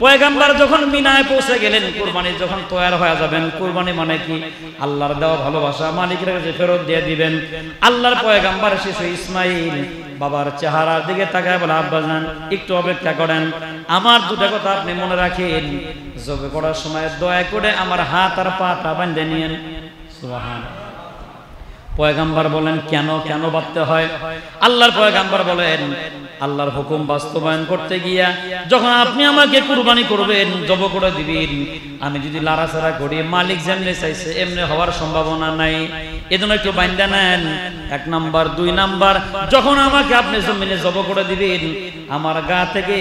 পয়গম্বর যখন মিনায় পৌঁছে গেলেন, কুরবানি যখন তৈরি হয়ে যাবেন, কুরবানি মানে কি আল্লাহর দেওয়া ভালোবাসা মালিকের কাছে ফেরত দিয়ে দিবেন। আল্লাহর পয়গম্বর শিশু ইসমাইল বাবার চেহারার দিকে তাকায় বলে, আব্বাজান একটু অপেক্ষা করেন, আমার দুটো কথা আপনি মনে রাখেন, জবে করার সময় দয়া করে আমার হাত আর পাটা বাঁধে নিয়েন। সুবহানাল্লাহ। পয়গম্বর বলেন, কেন কেন বাঁধতে হয়? আল্লাহর পয়গম্বর বলেন, আল্লাহর হুকুম বাস্তবায়ন করতে গিয়া যখন আপনি আমাকে কুরবানি করবেন, জব করে দিবেন, আমি যদি লাড়াচাড়া করি, মালিক যেমনি চাইছে এমনি হওয়ার সম্ভাবনা নাই, এজন্য একটু বাঁধা নেন। 1 নাম্বার। 2 নাম্বার, যখন আমাকে আপনি জমিনে জব করে দিবেন, আমার গা থেকে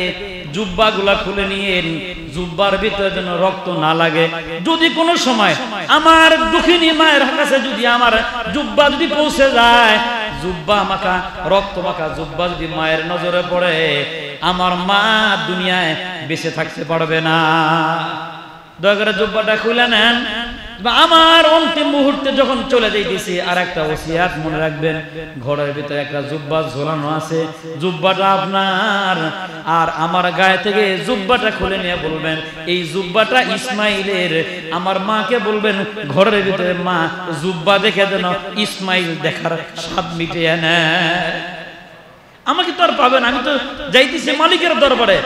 জুব্বাগুলা খুলে নিয়েন, জুব্বার ভিতরে যেন রক্ত না লাগে। যদি কোনো সময় আমার দুঃখিনী মায়ের কাছে যদি আমার জুব্বা যদি পৌঁছে যায়, জুব্বা মাখা রক্ত মাখা জুব্বা যদি মায়ের নজরে পড়ে, আমার মা দুনিয়ায় বেঁচে থাকতে পারবে না। দয়া করে জুব্বাটা খুলে নেন। আমার অন্তিম মুহূর্তে যখন চলে যাইতেছি, আর একটা ওসিয়াত মনে রাখবেন, ঘরের ভিতরে একটা জুব্বা ঝোলানো আছে, জুব্বাটা আপনার, আর আমার গায়ে থেকে জুব্বাটা খুলে নিয়ে বলবেন, এই জুব্বাটা ইসমাইলের। আমার মাকে বলবেন, ঘরের ভিতরে মা জুব্বা দেখে যেন ইসমাইল দেখার স্বাদ মিটিয়ে নেয়। আমাকে তো আর পাবেন, আমি তো যাইতেছি মালিকের দরবারে।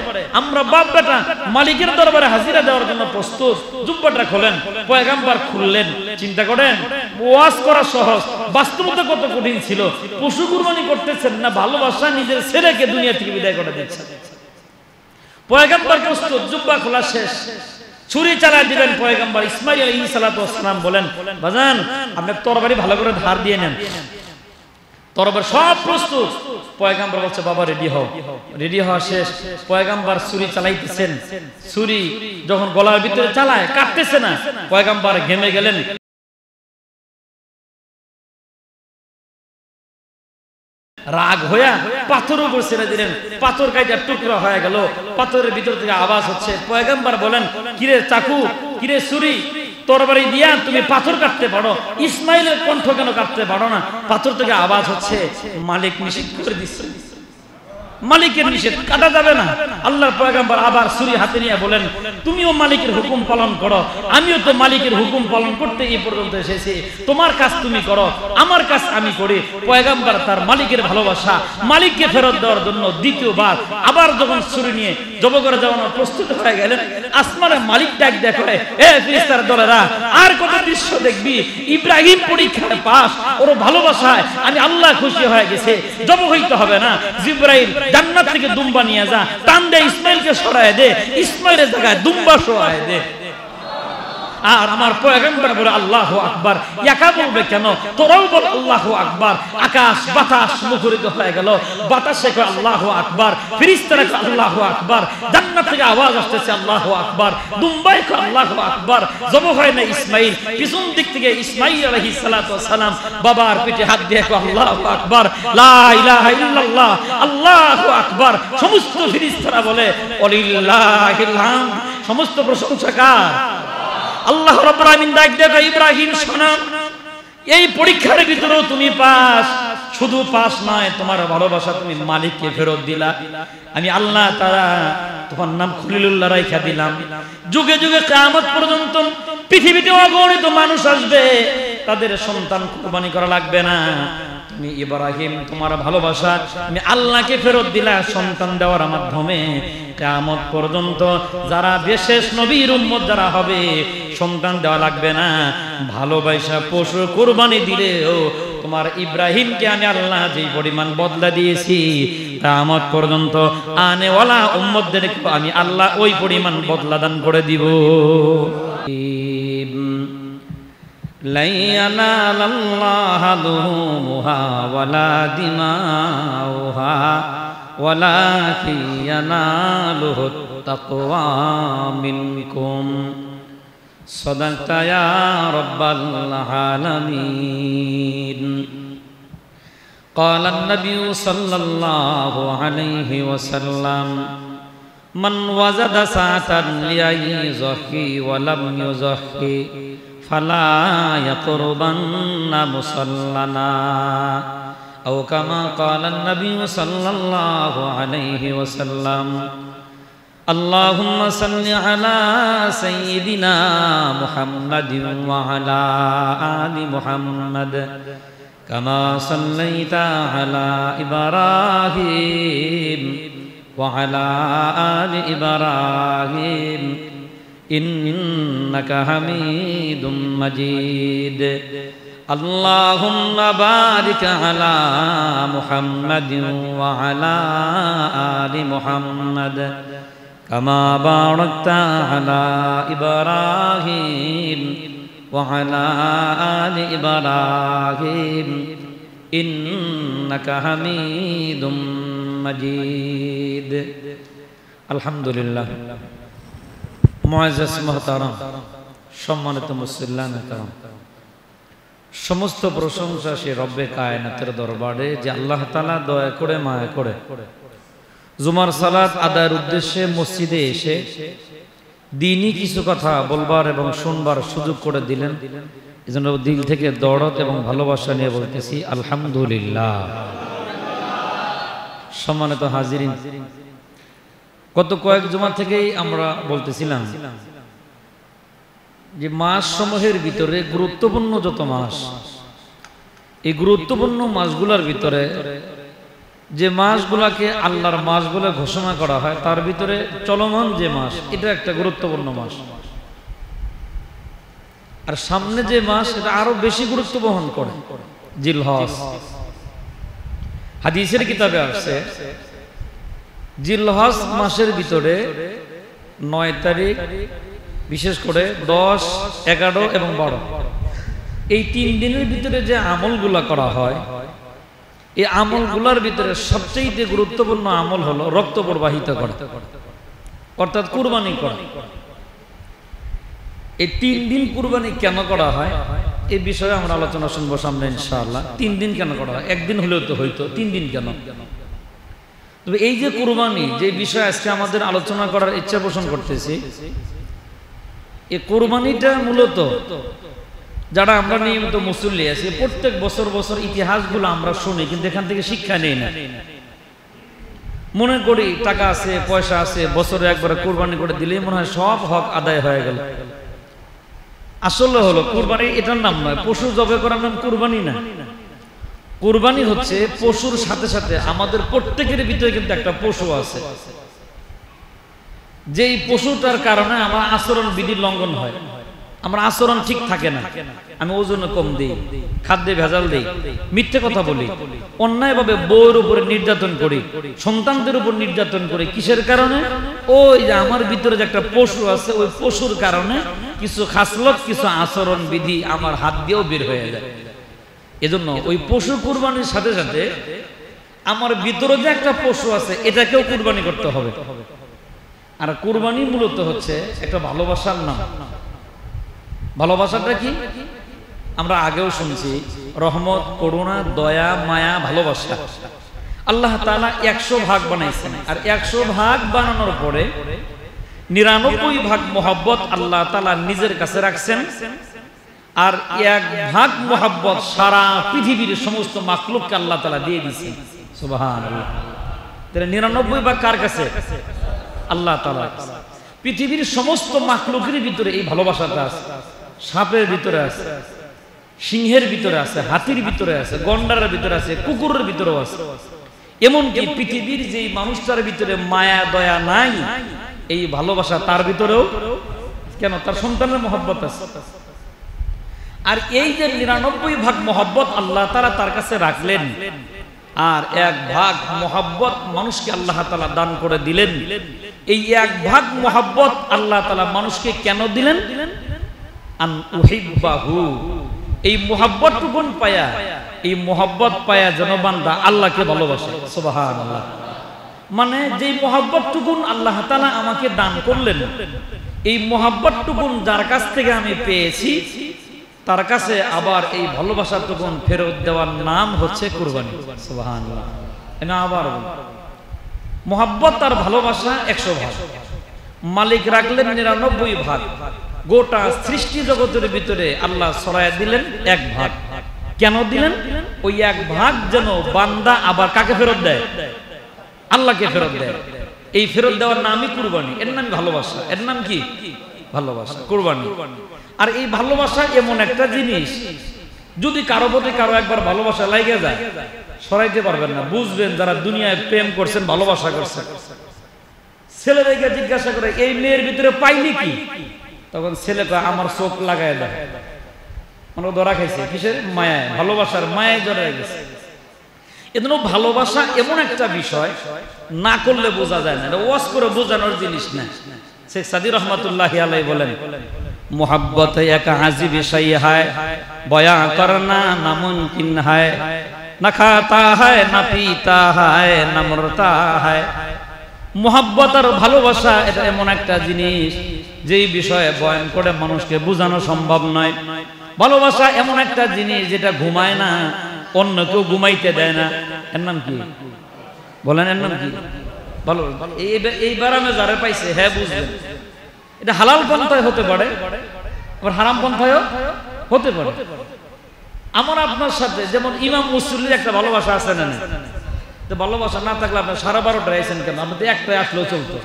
আমরা বাপ বেটা মালিকের দরবারে হাজিরা দেওয়ার জন্য প্রস্তুত। জুব্বাটা খোলেন, পয়গম্বর খুললেন। চিন্তা করেন, ওয়াজ করা সহজ, বাস্তবতা কত কঠিন ছিল। পশু কুরবানি করতেছেন না, ভালোবাসা নিজের ছেলেকে দুনিয়া থেকে বিদায় করে দিচ্ছেন। পয়গম্বর প্রস্তুত, জুব্বা খোলা শেষ, ছুরি চালায় দিবেন। পয়গম্বর ইসমাইল আলাইহিস সালাতু ওয়াস সালাম বলেন, বাজান আপনি তরবারি ভালো করে ধার দিয়ে নেন। তরবার সব প্রস্তুত। পয়গম্বর বলছে, বাবা রেডি হও। রেডি হওয়া শেষ। পয়গম্বর ছুরি চালাইতেছেন, ছুরি যখন গলার ভিতরে চালায়, কাটতেছে না। পয়গম্বর ঘেমে গেলেন, রাগ হইয়া পাথরের উপর ছেড়ে দিলেন। পাথর কাইটা টুকরা হয়ে গেল। পাথরের ভিতর থেকে আওয়াজ হচ্ছে। পয়গম্বর বলেন, কিরে চাকু, কিরে ছুরি, তরবারি দিয়া তুমি পাথর কাটতে পারো, ইসমাইলের কণ্ঠ কেন কাটতে পারো না? পাথর থেকে আওয়াজ হচ্ছে, মালিক নিষেধ করে দিচ্ছে, মালিকের নিষেধ, কাটা যাবে না। আল্লাহর পয়গম্বর আবার ছুরি হাতে নিয়ে বলেন, তুমিও মালিকের হুকুম পালন করো, আমিও তো মালিকের হুকুম পালন করতে এই পর্যন্ত এসেছি। তোমার কাজ তুমি করো, আমার কাজ আমি করি। পয়গম্বর তার মালিকের ভালোবাসা, মালিককে ফেরত দেওয়ার জন্য দ্বিতীয়বার আবার যখন ছুরি নিয়ে জব করে যাওয়ানোর প্রস্তুত হয়ে গেলেন, আসমানে মালিক ডাক দেখে, এ ফেরেশতার দলেরা, আর কত দৃশ্য দেখবি? ইব্রাহিম পরীক্ষায় পাস, ওর ভালোবাসায় আমি আল্লাহ খুশি হয়ে গেছে, জব হইতে হবে না। জিবরাইল জান্নাত থেকে দুম্বা নিয়ে যা, টান দে, ইসমাইলকে সরায় দে, ইসমাইলের জায়গায় দুম্বা সরায় দে। আর আমার পয়গম্বর বলে আল্লাহু আকবার। একা বলবে কেন? তোরাও বল আল্লাহু আকবার। আকাশ বাতাস মুখরিত হয়ে গেল, বাতাসে কয় আল্লাহু আকবার, ফেরেশতারা কয় আল্লাহু আকবার, জান্নাত থেকে আওয়াজ আসতেছে আল্লাহু আকবার, দুম্বাই কয় আল্লাহু আকবার। জব হয় না ইসমাইল, পিছন দিক থেকে ইসমাইল আলাইহিস সালাতু ওয়াস সালাম বাবার পিঠে হাত দিয়ে কয় আল্লাহু আকবার, লা ইলাহা ইল্লাল্লাহ, আল্লাহু আকবার। সমস্ত ফেরেশতারা বলে ওয়ালিল্লাহিল হামদ, সমস্ত প্রশংসা কার? আল্লাহ রাব্বুল আলামিন ডাক দেখো, ইব্রাহিম শোনো, এই পরীক্ষার ভিতরেও তুমি পাস। শুধু পাস নয়, তোমার ভালোবাসা তুমি মালিককে ফেরত দিলা। আমি আল্লাহ তাআলা তোমার নাম খলিলুল্লাহ রাইখা দিলাম। যুগে যুগে কিয়ামত পর্যন্ত পৃথিবীতে অগণিত মানুষ আসবে, তাদের সন্তান কুরবানি করা লাগবে না। তুমি ইব্রাহিম, তোমার ভালোবাসা আমি আল্লাহকে ফেরত দিলা সন্তান দেওয়ার মাধ্যমে। কিয়ামত পর্যন্ত যারা বিশেষ নবীর উম্মত যারা হবে, সন্তান দেওয়া লাগবে না, ভালোবাসা পশু কুরবানি দিলেও তোমার ইব্রাহিমকে আমি আল্লাহ যেই পরিমাণ বদলা দিয়েছি, কিয়ামত পর্যন্ত আনেওয়ালা উম্মতদেরকে আমি আল্লাহ ওই পরিমাণ বদলা দান করে দিব। লাই ইয়ানালাল্লাহু লুহুমুহা ওয়ালা দিমাউহা ওয়ালাকিন ইয়ানালুহুত তাকওয়া মিনকুম। সাদাকা ইয়া রাব্বাল আলামিন। قال النبي صلى الله عليه وسلم من وجد ساعة ليزكي ولم يزكي فلا يقربن مصلنا أو كما قال النبي صلى الله عليه وسلم. আল্লাহুম্মা সাল্লি আলা সাইয়্যিদিনা মুহাম্মাদিন ওয়া আলা আলি মুহাম্মাদ কামা সাল্লাইতা আলা ইব্রাহিম ওয়া আলা আলি ইব্রাহিম ইন্নাকা হামিদুম মাজিদ। আল্লাহুম্মা বারিক আলা মুহাম্মাদিন ওয়া আলা আলি মুহাম্মাদ কামা বারাকতা আলা ইব্রাহিম ওয়া আলা আলি ইব্রাহিম ইন্নাকা হামিদুম মাজিদ। আলহামদুলিল্লাহ। মুআজ্জাজ মুহতারাম, সম্মানিত মুসল্লিয়ান کرام, সমস্ত প্রশংসা সে রব্বে কায়নাতের দরবারে যে আল্লাহ তাআলা দয়া করে মায়া করে জুমার সালাত আদায়ের উদ্দেশ্যে মসজিদে এসে দ্বীনি কিছু কথা বলবার এবং শুনবার সুযোগ করে দিলেন। এজন্য দিল থেকে দরদ এবং ভালোবাসা নিয়ে বলতেছি আলহামদুলিল্লাহ। সম্মানিত হাজিরিন, গত কয়েক জুমা থেকেই আমরা বলতেছিলাম যে মাস সমূহের ভিতরে গুরুত্বপূর্ণ যত মাস, এই গুরুত্বপূর্ণ মাসগুলোর ভিতরে যে মাসগুলাকে আল্লাহর মাস বলে ঘোষণা করা হয় তার ভিতরে চলমান যে মাস, এটা একটা গুরুত্বপূর্ণ মাস। আর সামনে যে মাস এটা আরো বেশি গুরুত্ব বহন করে, জিলহজ। হাদিসের কিতাবে আসছে জিলহজ মাসের ভিতরে 9 তারিখ, বিশেষ করে 10, 11 এবং 12, এই 3 দিনের ভিতরে যে আমলগুলা করা হয়, এই আমলগুলার ভিতরে সবচেয়ে গুরুত্বপূর্ণ আমল হলো রক্ত প্রবাহিত করা, অর্থাৎ কুরবানি করা। এই 3 দিন কুরবানি কেন করা হয় এই বিষয়ে আমরা আলোচনা শুনবো সামনে ইনশাআল্লাহ। 3 দিন কেন করা হয়? একদিন হলেও তো হইতো, 3 দিন কেন? তবে এই যে কুরবানি, যে বিষয়ে আজকে আমাদের আলোচনা করার ইচ্ছা পোষণ করতেছি, এই কুরবানিটা মূলত যারা আমরা নিয়মিত মুসল্লি আছি, প্রত্যেক বছর বছর ইতিহাসগুলো আমরা শুনি, কিন্তু এখান থেকে শিক্ষা নেই না। মনে করি টাকা আছে, পয়সা আছে, বছরে একবার কুরবানি করে দিলেই মনে হয় সব হক আদায় হয়ে গেল। আসলে হলো কুরবানি এটার নাম নয়, পশু জবাই করার নাম কুরবানি না। কুরবানি হচ্ছে পশুর সাথে সাথে আমাদের প্রত্যেকের ভিতরে কিন্তু একটা পশু আছে, যেই পশুটার কারণে আমার আচরণ বিধির লঙ্ঘন হয়, আমার আচরণ ঠিক থাকে না, আমি ওজনে কম দিই, খাদ্যে ভেজাল দিই, মিথ্যে কথা বলি, অন্যায়ভাবে বউয়ের উপরে নির্যাতন করি, সন্তানদের উপর নির্যাতন করি। কিসের কারণে? ওই যে আমার ভিতরে যে একটা পশু আছে, ওই পশুর কারণে কিছু খাসলত, কিছু আচরণ বিধি আমার হাত দিয়েও বের হয়ে যায়। এজন্য ওই পশু কুরবানির সাথে সাথে আমার ভিতরে যে একটা পশু আছে এটাকেও কুরবানি করতে হবে। আর কুরবানি মূলত হচ্ছে একটা ভালোবাসার নাম। ভালোবাসাটা কি? আমরা আগেও শুনছি, রহমত, করুণা, দয়া, মায়া, ভালোবাসা। আল্লাহ তাআলা 100 ভাগ বানাইছেন, আর 100 ভাগ বানানোর পরে 99 ভাগ মোহাব্বত আল্লাহ তাআলা নিজের কাছে রাখছেন, আর 1 ভাগ মোহাব্বত সারা পৃথিবীর সমস্ত মাখলুককে আল্লাহ তাআলা দিয়ে দিয়েছেন। সুবহানাল্লাহ। তাহলে 99 ভাগ কার কাছে? আল্লাহ তাআলা। পৃথিবীর সমস্ত মাখলুকের ভিতরে এই ভালোবাসাটা আছে। সাপের ভিতরে আছে, সিংহের ভিতরে আছে, হাতির ভিতরে আছে, গন্ডারের ভিতরে আছে, কুকুরের ভিতরেও আছে। এমনকি পৃথিবীর যেই মানুষটার ভিতরে মায়া দয়া নাই, এই ভালোবাসা তার ভিতরেও কেন? তার সন্তানের মহব্বত আছে। আর এই যে 99 ভাগ মহব্বত আল্লাহ তাআলা তার কাছে রাখলেন, আর 1 ভাগ মহব্বত মানুষকে আল্লাহ তাআলা দান করে দিলেন। এই 1 ভাগ মহব্বত আল্লাহ তাআলা মানুষকে কেন দিলেন? আন উহিব্বাহু, এই মহব্বতটুকুন পায়া, এই মহব্বত পায়া যেন বান্দা আল্লাহকে ভালোবাসে। সুবহানাল্লাহ। মানে যেই মহব্বতটুকুন আল্লাহ তাআলা আমাকে দান করলেন, এই মহব্বতটুকুন যার কাছ থেকে আমি পেয়েছি, তার কাছে আবার এই ভালোবাসাটুকুন ফেরত দেওয়ার নাম হচ্ছে কুরবানি। সুবহানাল্লাহ। এনা আবার মহব্বত আর ভালোবাসা 100 ভাগ, মালিক রাখলেন 99 ভাগ। গোটা সৃষ্টি জগতের ভিতরে আল্লাহ ছড়ায় দিলেন 1 ভাগ। কেন দিলেন? ওই 1 ভাগ যেন বান্দা আবার কাকে ফেরত দেয়? আল্লাহকে ফেরত দেয়। এই ফেরত দেওয়ার নামই কুরবানি, এর নাম ভালোবাসা। এর নাম কি? ভালোবাসা, কুরবানি। আর এই ভালোবাসা এমন একটা জিনিস, যদি কারো প্রতি কারো একবার ভালোবাসা লাগে যায়, সরাইতে পারবেন না। বুঝবেন যারা দুনিয়ায় প্রেম করছেন, ভালোবাসা করছেন, ছেলেদেরকে জিজ্ঞাসা করে এই মেয়ের ভিতরে পাইলি কি, তখন ছেলে কয় আমার চোখ লাগায় দেয়। মানে ধরা খাইছে কিসের? মায়ায়, ভালোবাসার মায়ায় জড়ায় গেছে। এজন্য ভালোবাসা এমন একটা বিষয়, না করলে বোঝা যায় না, ওয়াজ করে বোঝানোর জিনিস না। শেখ সাদি রহমাতুল্লাহি আলাইহি বলেন, मोहब्बत एक अजीब शय है, बयां करना नामुमकिन है, न खाता है न पीता है न मरता है। मोहब्बत और ভালোবাসা এটা এমন একটা জিনিস যেই বিষয়ে বয়ান করে মানুষকে বোঝানো সম্ভব নয়। ভালোবাসা এমন একটা জিনিস যেটা ঘুমায় না, অন্য কেউ ঘুমাইতে দেয় না। এর নাম কি বলেন? এর নাম কি? ভালো। এইবার আমি যারা পাইছে হ্যাঁ বুঝবেন, এটা হালাল পন্থায় হতে পারে, আবার হারাম পন্থায়ও হতে পারে। আমার আপনার সাথে যেমন ইমাম মুসল্লির একটা ভালোবাসা আছে না? তো ভালোবাসা না থাকলে আপনি 12:30 আইছেন কেন? আপনি তো একটাই আসলেও চলতো,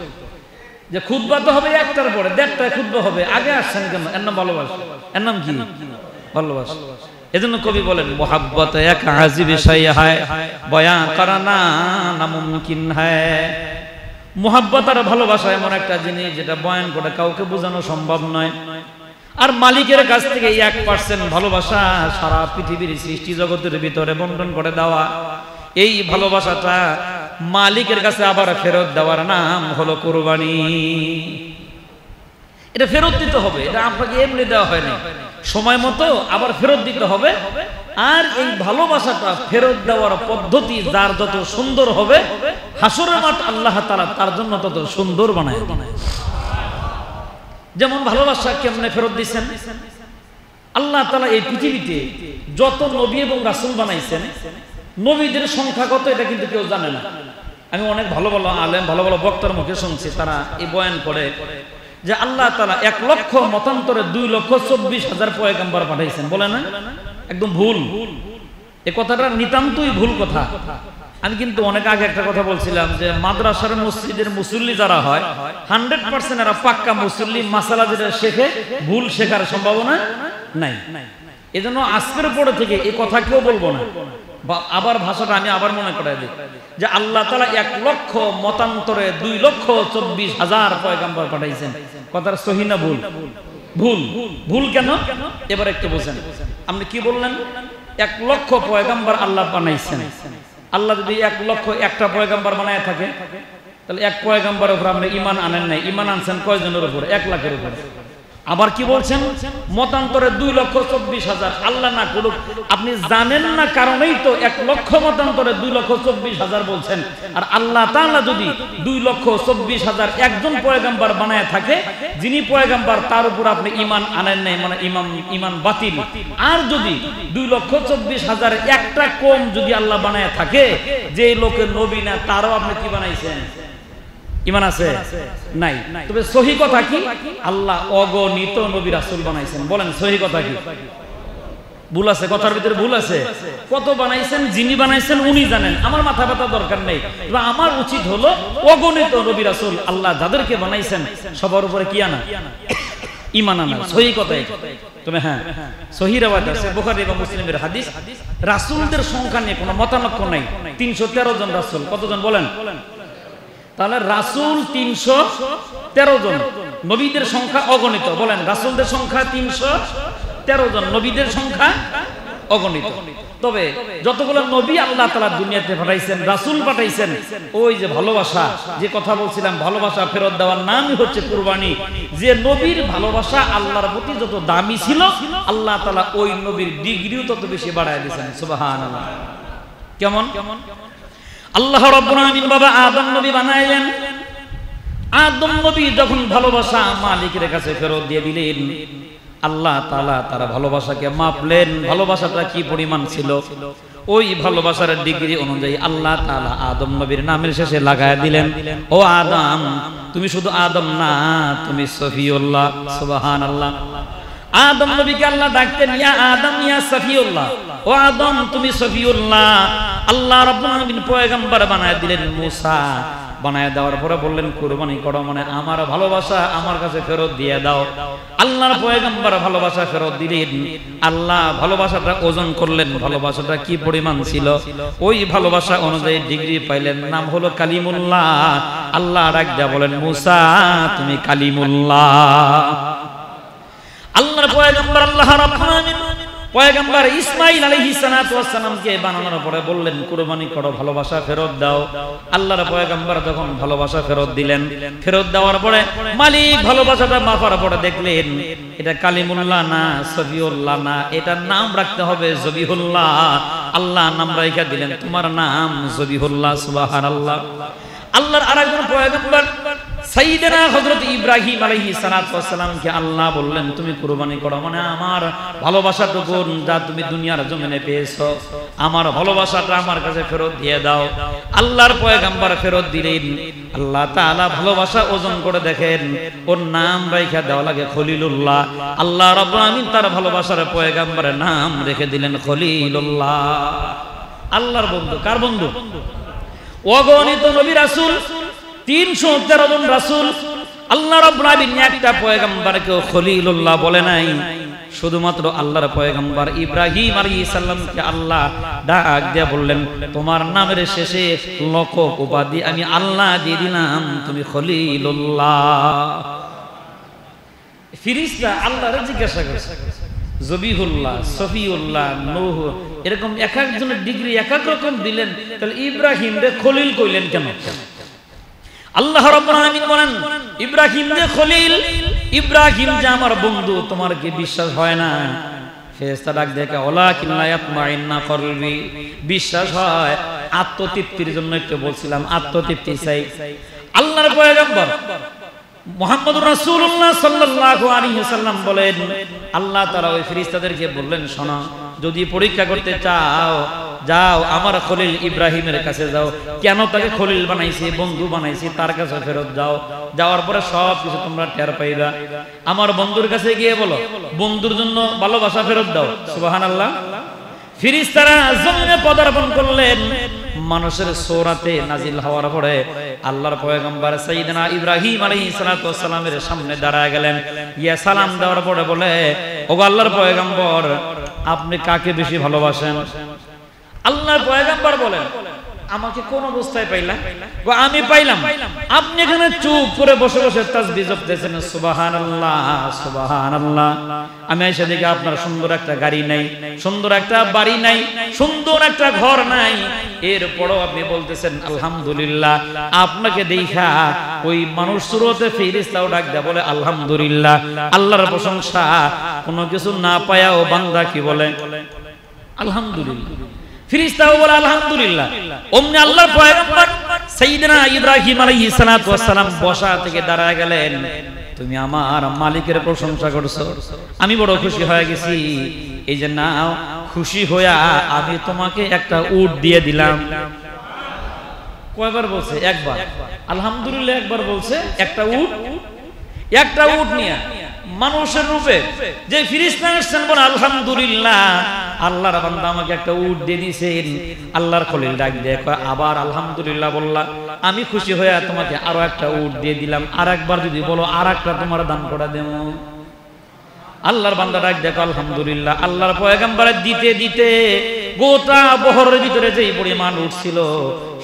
যে খুতবা তো হবে একটার পরে, 1:30টায় খুতবা হবে, আগে আসছেন কেন? এর নাম ভালোবাসা। এর নাম কি? ভালোবাসা। এজন্য কবি বলেন, মোহাব্বত এক আजीব শয় হ্যায়, বয়ান করনা নামুমকিন হ্যায়। মোহাব্বত আর ভালোবাসা এমন একটা জিনিস যেটা বয়ান করে কাউকে বোঝানো সম্ভব নয়। আর মালিকের কাছ থেকে 1% ভালোবাসা সারা পৃথিবীর সৃষ্টি জগতের ভিতরে বন্টন করে দেওয়া, এই ভালোবাসাটা মালিকের কাছে আবার ফেরত দেওয়ার নাম হলো কুরবানি। এটা ফেরত দিতে হবে, এটা আপনাকে এমনি দেওয়া হয়নি, সময় মতো আবার ফেরত দিতে হবে। আর এই ভালোবাসাটা ফেরত দেওয়ার পদ্ধতি যার যত সুন্দর হবে, হাসরের মাঠ আল্লাহ তাআলা তার জন্য তত সুন্দর বানায়। যেমন ভালোবাসা কেমনে ফেরত দিচ্ছেন? আল্লাহ তাআলা এই পৃথিবীতে যত নবী এবং রাসূল বানাইছেন, নবীদের সংখ্যা কত এটা কিন্তু কেউ জানে না। আমি অনেক ভালো ভালো আলেম, ভালো ভালো বক্তার মুখে শুনছি, তারা এই বয়ান করে যে আল্লাহ তাআলা 1 লক্ষ মতান্তরে 2,24,000 পয়গম্বর পাঠাইছেন। বলে না? একদম ভুল। এই কথাটা নিতান্তই ভুল কথা। আমি কিন্তু অনেক আগে একটা কথা বলছিলাম যে মাদ্রাসার মসজিদের মুসল্লি যারা হয় 100% এরা পাক্কা মুসল্লি, মাসালা যেটা শেখে ভুল শেখার সম্ভাবনা নাই। এজন্য আজকের পরে থেকে এই কথা কেউ বলবো না। আবার ভাষাটা আমি আবার মনে করাই দিই যে আল্লাহ তাআলা 1 লক্ষ মতান্তরে 2,24,000 পয়গম্বর পাঠাইছেন। কথার সহি না ভুল? ভুল। ভুল কেন? এবার একটু বোঝেন। আপনি কি বললেন? 1 লক্ষ পয়গম্বর আল্লাহ বানাইছেন। আল্লাহ যদি 1 লক্ষ একটা পয়গম্বর বানায় থাকে, তাহলে 1 পয়গম্বরের উপর আপনি ঈমান আনেন নাই। ঈমান আনছেন কয়জনের উপর? 1 লাখের উপর। আবার কি বলছেন? মতান্তরে 2,24,000। আল্লাহ না করুক, আপনি জানেন না কারণেই তো 1 লক্ষ মতান্তরে 2,24,000 বলছেন। আর আল্লাহ তাআলা যদি 2,24,000 একজন পয়গম্বর বানায় থাকে, যিনি পয়গম্বর তার উপর আপনি ঈমান আনেন নাই, মানে ঈমান বাতিল। আর যদি 2,24,000 একটা কম যদি আল্লাহ বানায় থাকে, যে লোকের নবী না, তারও আপনি কি বানাইছেন? ঈমান আছে নাই। তবে সহি কথা কি? আল্লাহ অগণিত নবী রাসূল বানাইছেন। বলেন সহি কথা কি? ভুল আছে? কথার ভিতরে ভুল আছে? কত বানাইছেন, যিনি বানাইছেন উনি জানেন, আমার মাথা ব্যথা দরকার নেই। তবে আমার উচিত হলো অগণিত নবী রাসূল আল্লাহ যাদেরকে বানাইছেন সবার উপরে কি আনা? ঈমান আনা। সহি কথা। তবে হ্যাঁ, সহি riwayat আছে, বুখারী এবং মুসলিমের হাদিস, রাসূলদের সংখ্যা নিয়ে কোনো মতানক্য নাই। 313 জন রাসূল। কতজন বলেন? তাহলে রাসূল 313 জন, নবীদের সংখ্যা অগণিত। বলেন রাসূলদের সংখ্যা 313 জন, নবীদের সংখ্যা অগণিত। তবে যতগুলো নবী আল্লাহ তাআলা দুনিয়াতে পাঠাইছেন, রাসূল পাঠাইছেন, ওই যে ভালোবাসা, যে কথা বলছিলাম, ভালোবাসা ফেরত দেওয়ার নামই হচ্ছে কুরবানি। যে নবীর ভালোবাসা আল্লাহর প্রতি যত দামি ছিল, আল্লাহ তাআলা ওই নবীর ডিগ্রিও তত বেশি বাড়ায় দিয়েছেন। সুবহানাল্লাহ। কেমন? আল্লাহ রাব্বুল আলামিন বাবা আদম নবী বানাইলেন। আদম নবী যখন ভালোবাসা মালিকের কাছে ফেরত দিয়ে দিলেন, আল্লাহ তাআলা তার ভালোবাসাকে মাপলেন। ভালোবাসাটা কি পরিমাণ ছিল, ওই ভালোবাসার ডিগ্রি অনুযায়ী আল্লাহ তাআলা আদম নবীর নামের শেষে লাগায় দিলেন, ও আদম, তুমি শুধু আদম না, তুমি সফিউল্লাহ। সুবহানাল্লাহ। আদম নবীকে আল্লাহ ডাকতেন ইয়া আদম ইয়া সফিউল্লাহ, ও আদম তুমি সফিউল্লাহ। আল্লাহ রাব্বুল আলামিন পয়গম্বর বানায় দিলেন মুসা। বানায় দেওয়ার পরে বললেন কুরবানি করো, মানে আমার ভালোবাসা আমার কাছে ফেরত দিয়ে দাও। আল্লাহর পয়গম্বর ভালোবাসা ফেরত দিলেন। আল্লাহ ভালোবাসাটা ওজন করলেন, ভালোবাসাটা কি পরিমাণ ছিল, ওই ভালোবাসা অনুযায়ী ডিগ্রি পাইলেন, নাম হলো কালিমুল্লাহ। আল্লাহ ডাক দেয়া বলেন মুসা তুমি কালিমুল্লাহ। আল্লাহর পয়গম্বর আল্লাহ রাব্বুল আলামিন পয়গম্বর ইসমাঈল আলাইহিস সালাতু ওয়াস সালামকে বানানোর পরে বললেন কুরবানি করো, ভালোবাসা ফেরত দাও। আল্লাহর পয়গম্বর যখন ভালোবাসা ফেরত দিলেন, ফেরত দেওয়ার পরে মালিক ভালোবাসাটা মাপার পরে দেখলেন এটা কালিমুল্লাহ না, সফিউল্লাহ না, এটার নাম রাখতে হবে জবিহুল্লাহ। আল্লাহ নাম রাখা দিলেন তোমার নাম জবিহুল্লাহ। সুবহানাল্লাহ। আল্লাহর আরেকজন পয়গম্বর সাইয়েদনা হযরত ইব্রাহিম আলাইহিস সালাতু ওয়াস সালামকে আল্লাহ বললেন তুমি কুরবানি করো, মানে আমার ভালোবাসাটুকু যা তুমি দুনিয়ার জমিনে পেয়েছো আমার ভালোবাসাটা আমার কাছে ফেরত দিয়ে দাও। আল্লাহর পয়গম্বর ফেরত দিলেন। আল্লাহ তাআলা ভালোবাসা ওজন করে দেখেন ওর নাম রাখা দেওয়া লাগে খলিলুল্লাহ। আল্লাহ রাব্বুল আলামিন তার ভালোবাসার পয়গম্বরের নাম রেখে দিলেন খলিলুল্লাহ। আল্লাহর বন্ধু কার বন্ধু? অগণিত নবী রাসূল, 313 জন রাসূল। আল্লাহ রাব্বুল আলামিন একটা পয়গম্বরকে খলিলুল্লাহ বলে নাই, শুধুমাত্র আল্লাহর পয়গম্বর ইব্রাহিম আলাইহিস সালামকে আল্লাহ ডাক দিয়ে বললেন তোমার নামের শেষে লকব উপাধি আমি আল্লাহ দিয়ে দিলাম, তুমি খলিলুল্লাহ। ফেরেশতা আল্লাহরে জিজ্ঞাসা করছে জবিহুল্লাহ, সফিউল্লাহ, নূহ, এরকম এক একজনের ডিগ্রি এক এক রকম দিলেন, তাহলে ইব্রাহিম রে খলিল কইলেন কেন? আল্লাহ রাব্বুল আলামিন বলেন ইব্রাহিম রে খলিল, ইব্রাহিম যে আমার বন্ধু, তোমার কি বিশ্বাস হয় না? ফেরেশতা ডাক দেখে ওয়ালাকিন লা ইয়াতমাইন্না কলবি, বিশ্বাস হয়, আত্মতৃপ্তির জন্য একটু বলছিলাম, আত্মতৃপ্তি চাই। আল্লাহর পয়গম্বর মুহাম্মদুর রাসূলুল্লাহ সাল্লাল্লাহু আলাইহি ওয়াসাল্লাম বলেন আল্লাহ তাআলা ওই ফেরেশতাদেরকে বললেন শোনো, যদি পরীক্ষা করতে চাও যাও আমার খলিল ইব্রাহিমের কাছে যাও, কেন তাকে খলিল বানাইছি, বন্ধু বানাইছি, তার কাছে ফেরত যাও। যাওয়ার পরে সব কিছু তোমরা টের পাইবা। আমার বন্ধুর কাছে গিয়ে বলো বন্ধুর জন্য ভালোবাসা ফেরত দাও। সুবহানাল্লাহ। ফেরেশতারা জমিনে পদার্পণ করলেন। মানুষের সূরাতে নাজিল হওয়ার পরে আল্লাহর পয়গম্বর সাইয়েদনা ইব্রাহিম আলাইহিস সালাতু ওয়াস সালামের সামনে দাঁড়ায় গেলেন। ইয়া সালাম দেওয়ার পরে বলে ওগো আল্লাহর পয়গম্বর আপনি কাকে বেশি ভালোবাসেন? আল্লাহর পয়গম্বর বলেন আমাকে কোন অবস্থায় পাইলাম? আমি পাইলাম আপনি এখানে চুপ করে বসে বসে তাসবিহ জপতেছেন সুবহানাল্লাহ সুবহানাল্লাহ। আমি এসে দেখি আপনার সুন্দর একটা গাড়ি নাই, সুন্দর একটা বাড়ি নাই, সুন্দর একটা ঘর নাই, এরপরও আপনি বলতেছেন আলহামদুলিল্লাহ। আপনাকে দেখা ওই মানুষ সুরতে ফেরেশতাও ডাক দেয় বলে আলহামদুলিল্লাহ। আল্লাহর প্রশংসা, কোনো কিছু না পায়াও বান্দা কি বলে আলহামদুলিল্লাহ। ফেরেশতাও বলে আলহামদুলিল্লাহ। ওমনি আল্লাহর পয়গম্বর সাইয়েদনা ইব্রাহিম আলাইহিস সালাতু ওয়াস সালাম বসা থেকে দাঁড়ায় গেলেন, তুমি আমার মালিকের প্রশংসা করছো, আমি বড় খুশি হয়ে গেছি। এই যে নাও, খুশি হইয়া আমি তোমাকে একটা উট দিয়ে দিলাম। কয়বার বলছে? একবার। আলহামদুলিল্লাহ একবার বলছে। একটা উট নিয়ে মানুষের রূপে যে ফেরেশতা আসছেন বলে আলহামদুলিল্লাহ, আল্লাহর বান্দা আমাকে একটা উট দিয়ে দিয়েছেন। আল্লাহর খলিল ডাক দিয়ে কয় আবার আলহামদুলিল্লাহ বললা, আমি খুশি হয়ে তোমাকে আরো একটা উট দিয়ে দিলাম, আর একবার যদি বলো আর একটা তোমার দান করে দেব। আল্লাহর বান্দা ডাক দেখো আলহামদুলিল্লাহ। আল্লাহর পয়গম্বরের দিতে দিতে গোটা বহরের ভিতরে যেই পরিমাণ উট ছিল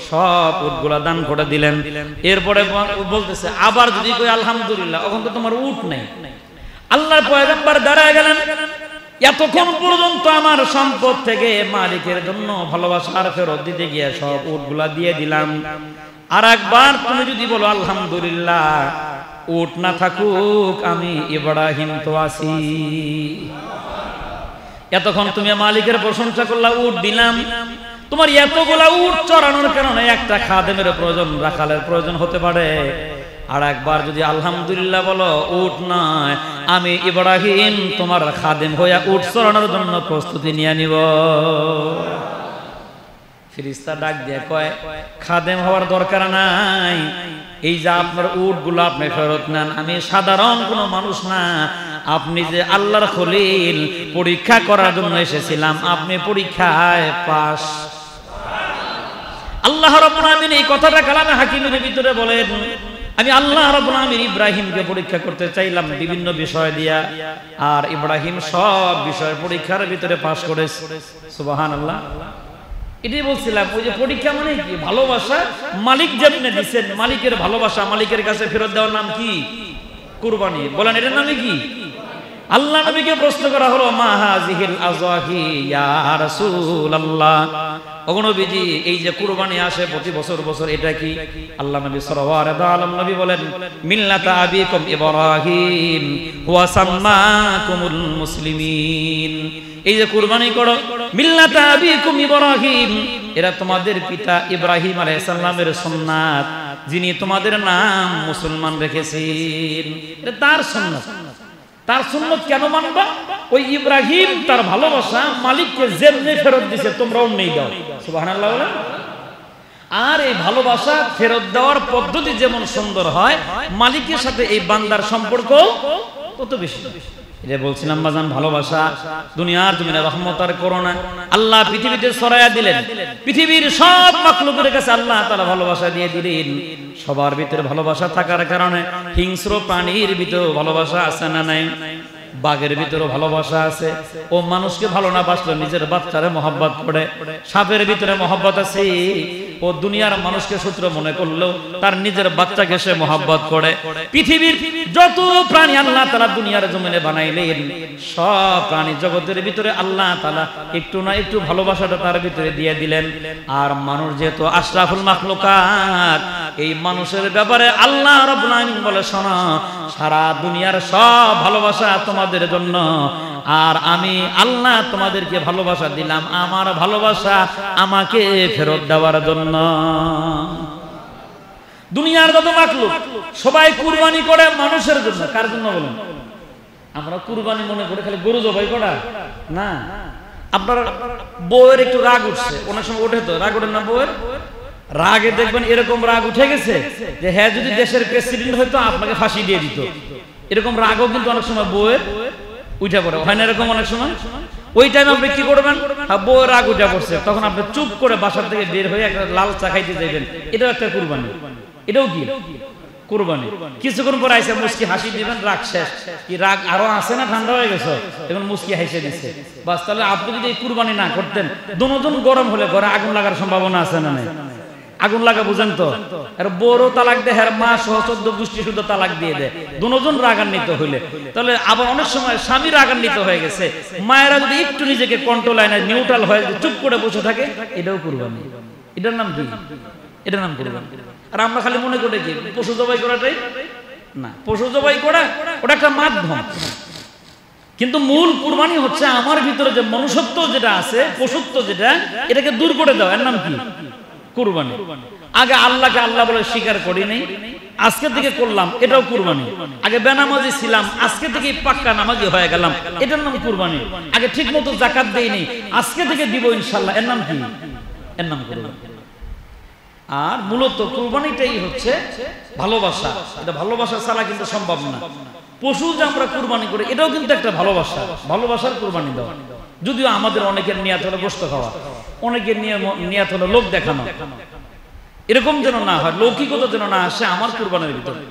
সব উটগুলা দান করে দিলেন। এরপরে বলতেছে আবার যদি কই আলহামদুলিল্লাহ, এখন তো তোমার উট নাই। আল্লাহর পয়গম্বর দাঁড়ায় গেলেন, এতক্ষণ পর্যন্ত আমার সম্পদ থেকে মালিকের জন্য ভালোবাসার ফেরত দিতে গিয়ে সব উটগুলা দিয়ে দিলাম, আর একবার তুমি যদি বলো আলহামদুলিল্লাহ, উট না থাকুক আমি ইব্রাহিম তো আছি। এতক্ষণ তুমি মালিকের প্রশংসা করলা, উট দিলাম, তোমার এতগুলা উট চড়ানোর কারণে একটা খাদেমের প্রয়োজন, রাখালের প্রয়োজন হতে পারে। আর একবার যদি আলহামদুলিল্লাহ বলো, উট নয় আমি ইব্রাহিম তোমার খাদেম হইয়া উট চড়ানোর জন্য প্রস্তুতি নিয়ে নিব। ফেরেশতা ডাক দিয়ে কয় খাদেম হওয়ার দরকার নাই, এই যে আপনার উটগুলো আপনি ফেরত নেন, আমি সাধারণ কোনো মানুষ না, আপনি যে আল্লাহর খলিল, পরীক্ষা করার জন্য এসেছিলাম, আপনি পরীক্ষায় পাস। আল্লাহ রাব্বুল আলামিন এই কথাটা কালামে হাকিমের ভিতরে বলেন, আমি আল্লাহ রাব্বুল আলামিন ইব্রাহিমকে পরীক্ষা করতে চাইলাম বিভিন্ন বিষয় দিয়া, আর ইব্রাহিম সব বিষয় পরীক্ষার ভিতরে পাস করেছে। সুবহানাল্লাহ। এটাই বলছিলাম, ওই যে পরীক্ষা মানে কি? ভালোবাসা মালিক যেমনি দিচ্ছেন, মালিকের ভালোবাসা মালিকের কাছে ফেরত দেওয়ার নাম কি? কুরবানি। বলেন এটার নামে কি? আল্লাহ নবীকে প্রশ্ন করা হলো, মা হাযিহিল আযওয়াহি ইয়া রাসূলুল্লাহ, ওগো নবীজি এই যে কুরবানি আসে প্রতি বছর বছর, এটা কি? আল্লাহ নবী সাল্লাল্লাহু আলাইহি ওয়াসাল্লাম নবী বলেন, মিল্লাতা আবিকুম ইব্রাহিম ওয়া সাম্মাকুমুল মুসলিমিন। এই যে কুরবানি করো, মিল্লাতা আবিকুম ইব্রাহিম, এরা তোমাদের পিতা ইব্রাহিম আলাইহিস সালামের সুন্নাত, যিনি তোমাদের নাম মুসলমান রেখেছেন। এটা তার সুন্নাত। তার সুন্নাত কেন মানবা? ওই ইব্রাহিম তার ভালোবাসা মালিককে যেমনি ফেরত দিয়েছে তোমরাও নেই দাও। সুবহানাল্লাহ বলেন। আর এই ভালোবাসা ফেরত দেওয়ার পদ্ধতি যেমন সুন্দর হয়, মালিকের সাথে এই বান্দার সম্পর্ক তত বেশি। এটা বলছিলাম বাজান, ভালোবাসা দুনিয়ার জমিনে রহমত আর করুণা আল্লাহ পৃথিবীতে ছড়ায়া দিলেন। পৃথিবীর সব মাখলুকের কাছে আল্লাহ তাআলা ভালোবাসা দিয়ে দিলেন। সবার ভিতরে ভালোবাসা থাকার কারণে হিংস্র প্রাণীর ভিতরে ভালোবাসা আছে না নাই? বাঘের ভিতরে ভালোবাসা আছে, ও মানুষকে ভালো না বাসলে নিজের বাচ্চারে মহব্বত করে। সাপের ভিতরে মহব্বত আছে, ও দুনিয়ার মানুষকে শত্রু মনে করলেও তার নিজের বাচ্চাকে সে মহব্বত করে। পৃথিবীর যত প্রাণী আল্লাহ তাআলা দুনিয়ার জমিনে বানাইলেন, সব প্রাণী জগতের ভিতরে আল্লাহ তাআলা একটু না একটু ভালোবাসাটা তার ভিতরে দিয়ে দিলেন। আর মানুষ যেহেতু আশরাফুল মাখলুকাত, এই মানুষের ব্যাপারে আল্লাহ রাব্বুল আলামিন বলে, শোনো, সারা দুনিয়ার সব ভালোবাসা তোমাদের জন্য, আর আমি আল্লাহ তোমাদেরকে ভালোবাসা দিলাম আমার ভালোবাসা আমাকে ফেরত দেওয়ার জন্য। দুনিয়ার যত মাখলুক সবাই কুরবানি করে মানুষের জন্য। কার জন্য বলেন? আমরা কুরবানি মনে করে খালি গরু জবাই করা না। আপনার বউয়ের একটু রাগ উঠছে, অনেক সময় ওঠে তো, রাগ ওঠে না বউয়ের? রাগে দেখবেন এরকম রাগ উঠে গেছে যে হ্যাঁ যদি দেশের প্রেসিডেন্ট হয়তো আপনাকে ফাঁসি দিয়ে দিত। এরকম রাগও কিন্তু অনেক সময় বউয়ের উঠে পড়ে, হয় না এরকম অনেক সময়? ওই টাইম আপনি কি করবেন? বউয়ের রাগ উঠে পড়ছে, তখন আপনি চুপ করে বাসার থেকে বের হয়ে একটা লাল চা খাইতে যাইবেন। এটাও একটা কুরবানি। এটাও কি কুরবানি? কিছুক্ষণ পর আইসা মুস্কি হাসি দিবেন, রাগ শেষ। কি রাগ আরো আছে না ঠান্ডা হয়ে গেছে? এখন মুস্কি হাসি দিচ্ছে, বাস। তাহলে আপনি যদি এই কুরবানি না করতেন, দুজন গরম হলে ঘরে আগুন লাগার সম্ভাবনা আছে না নাই? আগুন লাগা বুঝেন তো? আর বড় তালাক দেয়, আর মা সহ 14 গোষ্ঠী শুদ্ধ তালাক দিয়ে দেয় দুজন রাগান্বিত হইলে। তাহলে আবার অনেক সময় স্বামী রাগান্বিত হয়ে গেছে, মায়েরা যদি একটু নিজেকে কন্ট্রোল আয় না, নিউট্রাল হয়ে চুপ করে বসে থাকে, এটাও কুরবানি। এটার নাম কি? এটার নাম কুরবানি। আর আমরা খালি মনে করে কি পশু জবাই করাটাই না। পশু জবাই করা ওটা একটা মাধ্যম, কিন্তু মূল কুরবানি হচ্ছে আমার ভিতরে যে মনুষ্যত্ব যেটা আছে, পশুত্ব যেটা, এটাকে দূর করে দেওয়া। এর নাম কি? কুরবানি। আগে আল্লাহকে আল্লাহ বলে স্বীকার করি নাই, আজকে থেকে করলাম, এটাও কুরবানি। আগে বেনামাজি ছিলাম, আজকে থেকে পাক্কা নামাজি হয়ে গেলাম, এটার নাম কুরবানি। আগে ঠিক মতো যাকাত দেইনি, আজকে থেকে দিব ইনশাআল্লাহ, এর নাম কি? এর নাম কুরবানি। আর মূলত কুরবানিটাই হচ্ছে ভালোবাসা। এটা ভালোবাসা ছাড়া কিন্তু সম্ভব না। পশু যে আমরা কুরবানি করি, এটাও কিন্তু একটা ভালোবাসা, ভালোবাসার কুরবানি দেওয়া। যদিও আমাদের অনেকের নিয়াত হলো গোশত খাওয়া, অনেকের নিয়াত হলো লোক দেখানো, এরকম যেন না হয়, লৌকিকতা যেন না আসে আমার কুরবানির ভিতরে।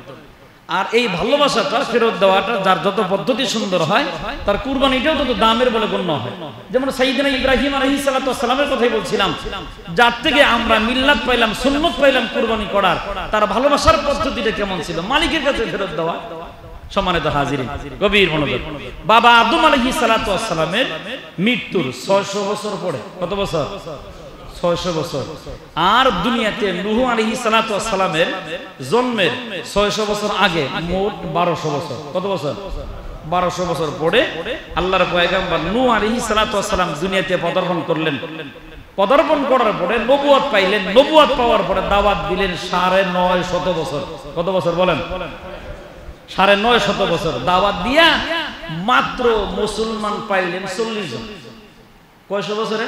আর এই ভালোবাসাটা ফেরত দেওয়াটা যার যত পদ্ধতি সুন্দর হয়, তার কুরবানিটাও তত দামের বলে গণ্য হয়। যেমন সাইয়েদনা ইব্রাহিম আলাইহিস সালাতু ওয়াস সালামের কথাই বলছিলাম, যার থেকে আমরা মিল্লাত পাইলাম, সুন্নাত পাইলাম কুরবানি করার, তার ভালোবাসার পদ্ধতিটা কেমন ছিল, মালিকের কাছে ফেরত দেওয়া। সম্মানিত হাজিরিন, গভীর মনোযোগ। বাবা আদম আলাইহিস সালাতু ওয়াস সালামের মৃত্যুর 600 বছর পরে, কত বছর? 600 বছর। আর দুনিয়াতে নূহ আলাইহিস সালাতু ওয়াস সালামের জন্মের 600 বছর আগে মোট 1200 বছর। কত বছর? 1200 বছর পরে আল্লাহর পয়গম্বর নূহ আলাইহিস সালাতু ওয়াস সালাম দুনিয়াতে পদার্পণ করলেন। পদার্পণ করার পরে নবুয়ত পাইলেন। নবুয়ত পাওয়ার পরে দাওয়াত দিলেন 950 বছর। কত বছর বলেন? 950 বছর দাওয়াত দিয়া মাত্র মুসলমান পাইলেন 40 জন। কয়শো বছরে?